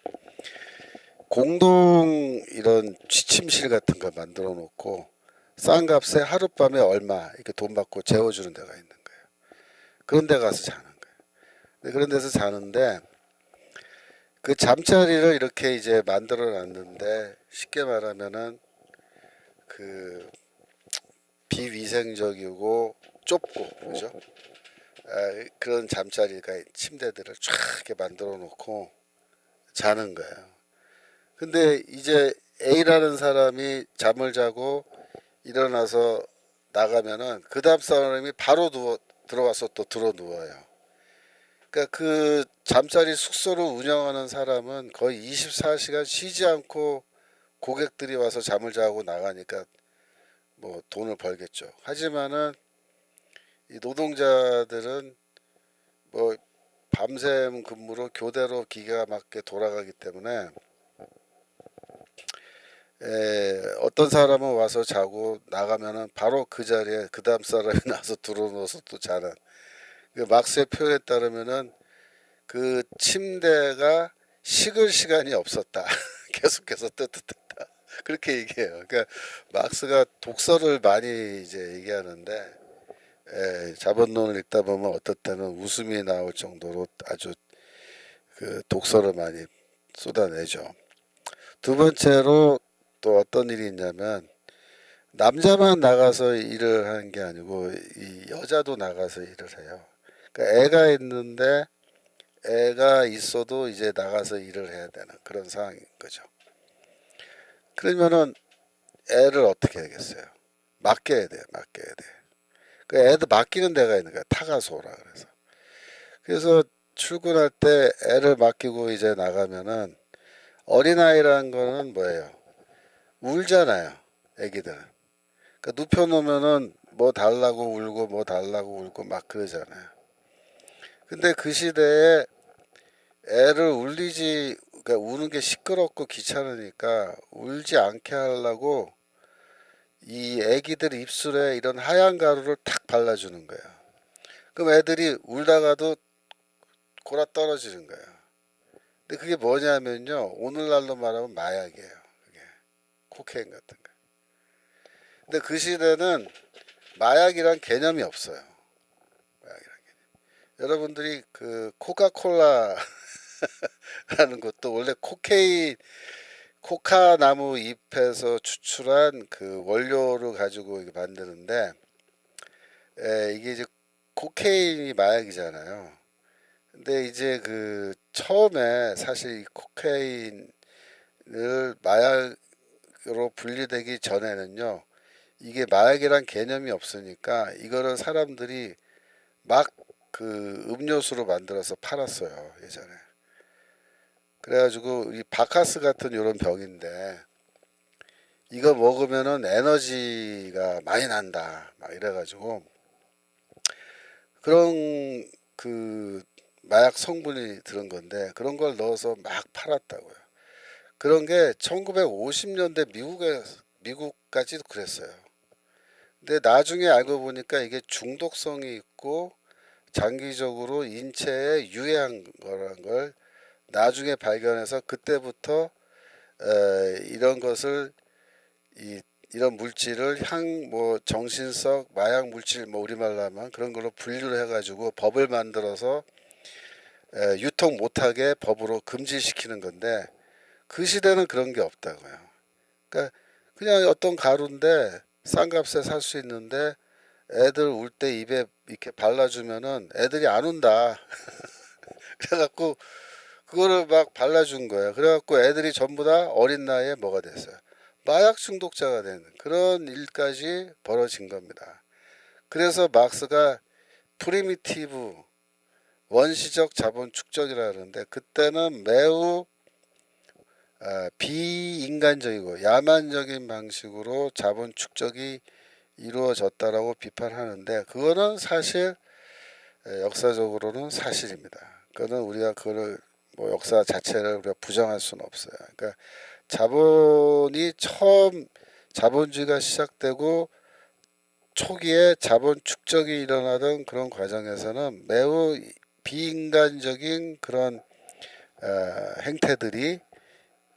공동 이런 취침실 같은 거 만들어 놓고 싼 값에 하룻밤에 얼마 이렇게 돈 받고 재워주는 데가 있는 거예요. 그런 데 가서 자는 거예요. 그런 데서 자는데 그 잠자리를 이렇게 이제 만들어 놨는데 쉽게 말하면은 그 비위생적이고 좁고 그죠? 그런 잠자리가 침대들을 쫙 이렇게 만들어 놓고 자는 거예요. 근데 이제 A라는 사람이 잠을 자고 일어나서 나가면은 그 다음 사람이 바로 들어와서 또 들어 누워요. 그러니까 그 잠자리 숙소를 운영하는 사람은 거의 24시간 쉬지 않고 고객들이 와서 잠을 자고 나가니까 뭐 돈을 벌겠죠. 하지만은 이 노동자들은 뭐 밤샘 근무로 교대로 기계가 맞게 돌아가기 때문에 어떤 사람은 와서 자고 나가면은 바로 그 자리에 그 다음 사람이 나서 들어누워서 또 자는 그 막스의 표현에 따르면은 그 침대가 식을 시간이 없었다. 계속해서 뜨뜻뜨다 그렇게 얘기해요. 그러니까 막스가 독서를 많이 이제 얘기하는데 자본론을 읽다 보면 어떨 때는 웃음이 나올 정도로 아주 그 독서를 많이 쏟아내죠. 두 번째로 또 어떤 일이 있냐면 남자만 나가서 일을 하는 게 아니고 이 여자도 나가서 일을 해요. 그러니까 애가 있는데 애가 있어도 이제 나가서 일을 해야 되는 그런 상황인 거죠. 그러면은 애를 어떻게 하겠어요? 맡겨야 돼요. 맡겨야 돼. 그 애들 맡기는 데가 있는 거야. 타가소라 그래서. 그래서 출근할 때 애를 맡기고 이제 나가면은 어린아이라는 거는 뭐예요? 울잖아요. 애기들은. 그러니까 눕혀놓으면은 뭐 달라고 울고 뭐 달라고 울고 막 그러잖아요. 근데 그 시대에 애를 울리지, 그러니까 우는 게 시끄럽고 귀찮으니까 울지 않게 하려고 이 애기들 입술에 이런 하얀 가루를 탁 발라주는 거예요. 그럼 애들이 울다가도 골아 떨어지는 거예요. 근데 그게 뭐냐면요. 오늘날로 말하면 마약이에요. 그게 코케인 같은 거. 근데 그 시대는 마약이란 개념이 없어요. 마약이란 개념. 여러분들이 그 코카콜라라는 것도 원래 코카 나무 잎에서 추출한 그 원료를 가지고 이게 만드는데 이게 이제 코케인이 마약이잖아요. 근데 이제 그 처음에 사실 이 코케인을 마약으로 분리되기 전에는요. 이게 마약이란 개념이 없으니까 이거를 사람들이 막 그 음료수로 만들어서 팔았어요. 예전에. 그래가지고 이 바카스 같은 이런 병인데 이거 먹으면은 에너지가 많이 난다. 막 이래가지고 그런 그 마약 성분이 들은 건데 그런 걸 넣어서 막 팔았다고요. 그런 게 1950년대 미국까지도 그랬어요. 근데 나중에 알고 보니까 이게 중독성이 있고 장기적으로 인체에 유해한 거라는 걸 나중에 발견해서 그때부터 이런 것을 이런 물질을 뭐 정신성 마약 물질 뭐 우리말로 하면 그런 걸로 분류를 해가지고 법을 만들어서 유통 못하게 법으로 금지시키는 건데 그 시대는 그런 게 없다고요. 그러니까 그냥 어떤 가루인데 싼 값에 살 수 있는데 애들 울 때 입에 이렇게 발라주면은 애들이 안 운다. 그래갖고 그거를 막 발라준 거예요. 그래갖고 애들이 전부 다 어린 나이에 뭐가 됐어요. 마약 중독자가 되는 그런 일까지 벌어진 겁니다. 그래서 막스가 프리미티브 원시적 자본 축적이라 그러는데 그때는 매우 비인간적이고 야만적인 방식으로 자본 축적이 이루어졌다라고 비판하는데 그거는 사실 역사적으로는 사실입니다. 그거는 우리가 그거를 뭐 역사 자체를 우리가 부정할 수는 없어요. 그러니까 자본이 처음 자본주의가 시작되고 초기에 자본 축적이 일어나던 그런 과정에서는 매우 비인간적인 그런 행태들이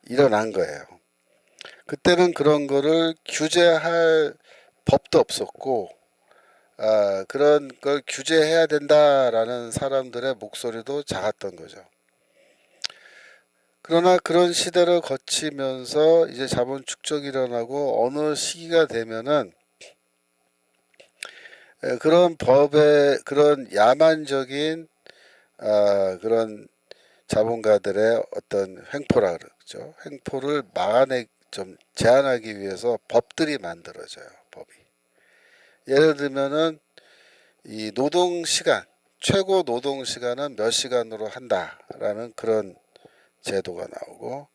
일어난 거예요. 그때는 그런 거를 규제할 법도 없었고 그런 걸 규제해야 된다라는 사람들의 목소리도 작았던 거죠. 그러나 그런 시대를 거치면서 이제 자본 축적이 일어나고 어느 시기가 되면은 그런 법의 그런 야만적인 그런 자본가들의 어떤 횡포라 그러죠. 횡포를 막아내 좀 제한하기 위해서 법들이 만들어져요. 법이. 예를 들면은 이 노동 시간 최고 노동 시간은 몇 시간으로 한다라는 그런 제도가 나오고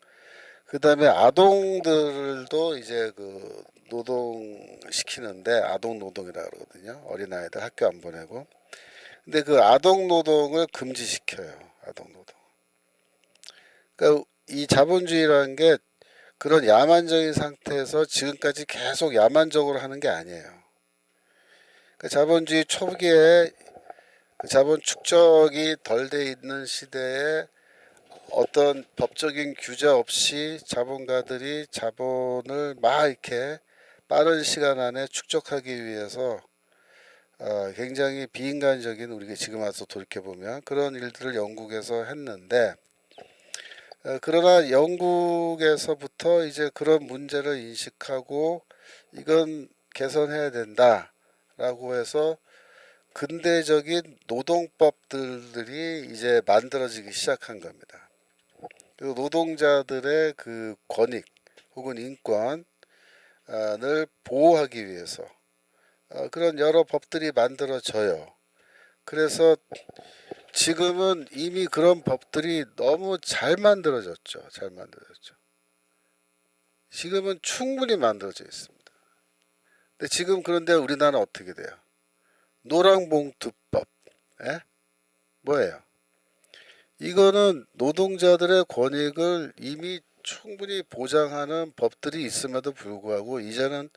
그다음에 아동들도 이제 그 노동 시키는데 아동 노동이라 그러거든요. 어린아이들 학교 안 보내고. 근데 그 아동 노동을 금지시켜요. 아동 노동. 그러니까 이 자본주의라는 게 그런 야만적인 상태에서 지금까지 계속 야만적으로 하는 게 아니에요. 그러니까 자본주의 초기에 그 자본 축적이 덜 돼 있는 시대에 어떤 법적인 규제 없이 자본가들이 자본을 막 이렇게 빠른 시간 안에 축적하기 위해서 굉장히 비인간적인 우리가 지금 와서 돌이켜보면 그런 일들을 영국에서 했는데 그러나 영국에서부터 이제 그런 문제를 인식하고 이건 개선해야 된다라고 해서 근대적인 노동법들이 이제 만들어지기 시작한 겁니다. 그 노동자들의 그 권익 혹은 인권을 보호하기 위해서 그런 여러 법들이 만들어져요. 그래서 지금은 이미 그런 법들이 너무 잘 만들어졌죠. 잘 만들어졌죠. 지금은 충분히 만들어져 있습니다. 근데 지금 그런데 우리나라는 어떻게 돼요? 노랑봉투법. 예? 뭐예요? 이거는 노동자들의 권익을 이미 충분히 보장하는 법들이 있음에도 불구하고 이제는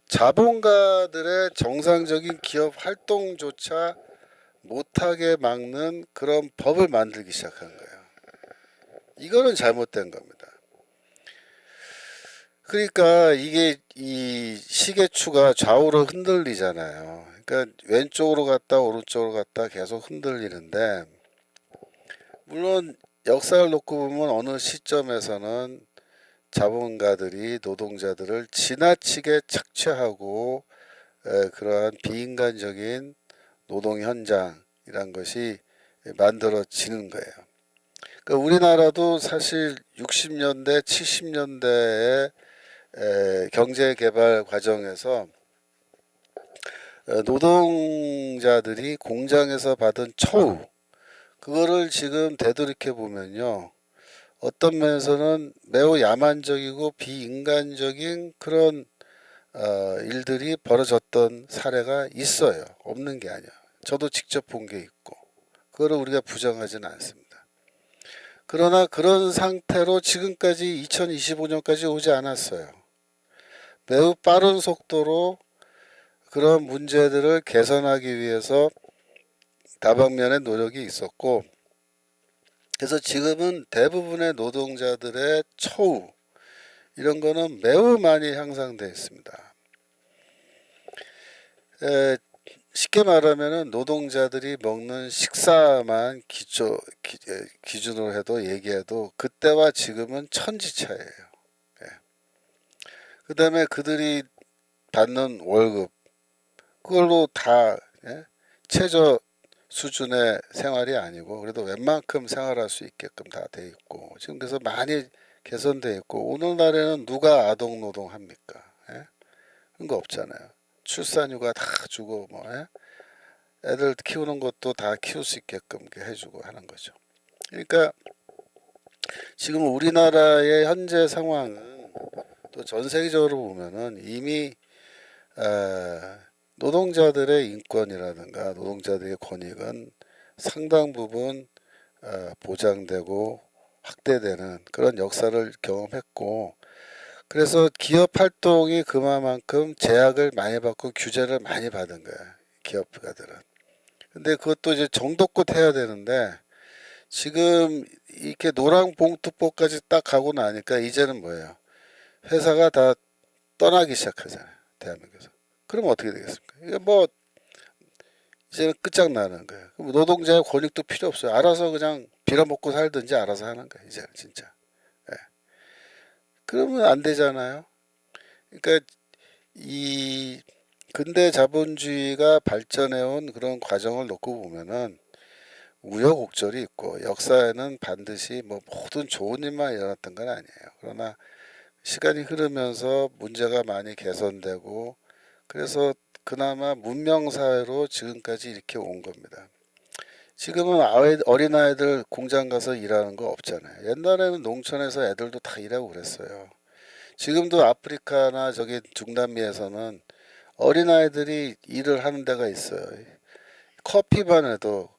자본가들의 정상적인 기업 활동조차 못하게 막는 그런 법을 만들기 시작한 거예요. 이거는 잘못된 겁니다. 그러니까 이게 이 시계추가 좌우로 흔들리잖아요. 그러니까 왼쪽으로 갔다 오른쪽으로 갔다 계속 흔들리는데 물론 역사를 놓고 보면 어느 시점에서는 자본가들이 노동자들을 지나치게 착취하고 그러한 비인간적인 노동 현장이란 것이 만들어지는 거예요. 그러니까 우리나라도 사실 60년대, 70년대에 경제 개발 과정에서 노동자들이 공장에서 받은 처우 그거를 지금 되돌이켜 보면요. 어떤 면에서는 매우 야만적이고 비인간적인 그런 일들이 벌어졌던 사례가 있어요. 없는 게 아니야. 저도 직접 본 게 있고 그거를 우리가 부정하지는 않습니다. 그러나 그런 상태로 지금까지 2025년까지 오지 않았어요. 매우 빠른 속도로 그런 문제들을 개선하기 위해서 다방면의 노력이 있었고 그래서 지금은 대부분의 노동자들의 처우 이런 거는 매우 많이 향상되어 있습니다. 쉽게 말하면 노동자들이 먹는 식사만 기준으로 해도 얘기해도 그때와 지금은 천지차이에요. 그 다음에 그들이 받는 월급 그걸로 다 최저 수준의 생활이 아니고 그래도 웬만큼 생활할 수 있게끔 다 돼 있고 지금 그래서 많이 개선돼 있고 오늘날에는 누가 아동 노동 합니까? 그런 거 없잖아요. 출산휴가 다 주고 뭐 애들 키우는 것도 다 키울 수 있게끔 해주고 하는 거죠. 그러니까 지금 우리나라의 현재 상황은 또 전 세계적으로 보면은 이미 노동자들의 인권이라든가 노동자들의 권익은 상당 부분 보장되고 확대되는 그런 역사를 경험했고 그래서 기업 활동이 그만큼 제약을 많이 받고 규제를 많이 받은 거야 기업가들은. 근데 그것도 이제 정도껏 해야 되는데 지금 이렇게 노랑봉투법까지 딱 가고 나니까 이제는 뭐예요? 회사가 다 떠나기 시작하잖아요 대한민국에서. 그러면 어떻게 되겠습니까? 이게 뭐 이제는 끝장나는 거예요. 그럼 노동자의 권익도 필요 없어요. 알아서 그냥 빌어먹고 살든지 알아서 하는 거예요. 이제는 진짜. 예. 그러면 안 되잖아요. 그러니까 이 근대 자본주의가 발전해온 그런 과정을 놓고 보면은 우여곡절이 있고 역사에는 반드시 뭐 모든 좋은 일만 일어났던 건 아니에요. 그러나 시간이 흐르면서 문제가 많이 개선되고 그래서 그나마 문명사회로 지금까지 이렇게 온 겁니다. 지금은 어린아이들 공장 가서 일하는 거 없잖아요. 옛날에는 농촌에서 애들도 다 일하고 그랬어요. 지금도 아프리카나 저기 중남미에서는 어린아이들이 일을 하는 데가 있어요. 커피만 해도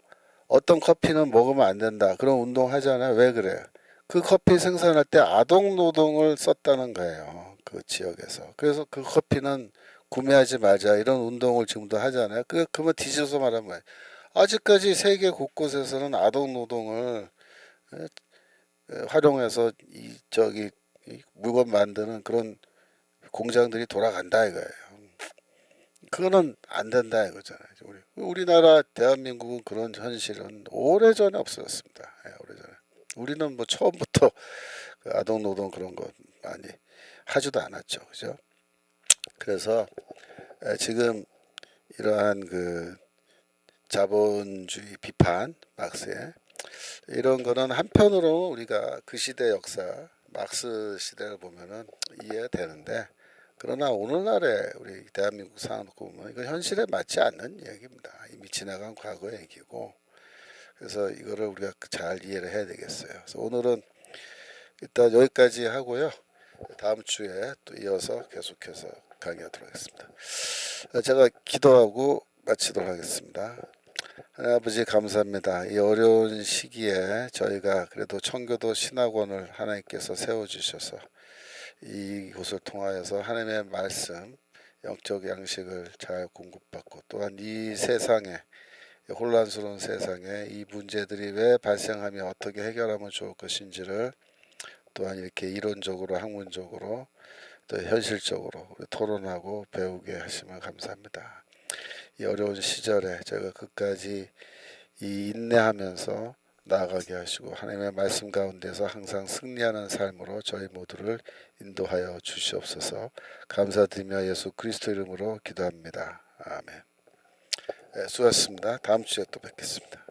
어떤 커피는 먹으면 안 된다. 그런 운동 하잖아요. 왜 그래요? 그 커피 생산할 때 아동 노동을 썼다는 거예요. 그 지역에서. 그래서 그 커피는 구매하지 말자. 이런 운동을 지금도 하잖아요. 그러면 뒤져서 말하면 뭐예요? 아직까지 세계 곳곳에서는 아동 노동을 활용해서 이 물건 만드는 그런 공장들이 돌아간다 이거예요. 그거는 안 된다 이거잖아요. 우리나라 대한민국은 그런 현실은 오래전에 없어졌습니다. 예, 오래전에. 우리는 뭐 처음부터 그 아동 노동 그런 거 많이 하지도 않았죠. 그죠? 그래서 지금 이러한 그 자본주의 비판 막스의 이런 거는 한편으로 우리가 그 시대 역사 막스 시대를 보면은 이해가 되는데 그러나 오늘날의 우리 대한민국 상황 놓고 보면 이건 현실에 맞지 않는 얘기입니다. 이미 지나간 과거 얘기고 그래서 이거를 우리가 잘 이해를 해야 되겠어요. 그래서 오늘은 일단 여기까지 하고요. 다음 주에 또 이어서 계속해서 강의하도록 하겠습니다. 제가 기도하고 마치도록 하겠습니다. 하나님 아버지 감사합니다. 이 어려운 시기에 저희가 그래도 청교도 신학원을 하나님께서 세워주셔서 이곳을 통하여서 하나님의 말씀, 영적 양식을 잘 공급받고 또한 이 세상에 혼란스러운 세상에 이 문제들이 왜 발생하며 어떻게 해결하면 좋을 것인지를 또한 이렇게 이론적으로 학문적으로 또 현실적으로 토론하고 배우게 하시면 감사합니다. 이 어려운 시절에 제가 끝까지 이 인내하면서 나아가게 하시고 하나님의 말씀 가운데서 항상 승리하는 삶으로 저희 모두를 인도하여 주시옵소서. 감사드리며 예수 그리스도 이름으로 기도합니다. 아멘. 네, 수고하셨습니다. 다음 주에 또 뵙겠습니다.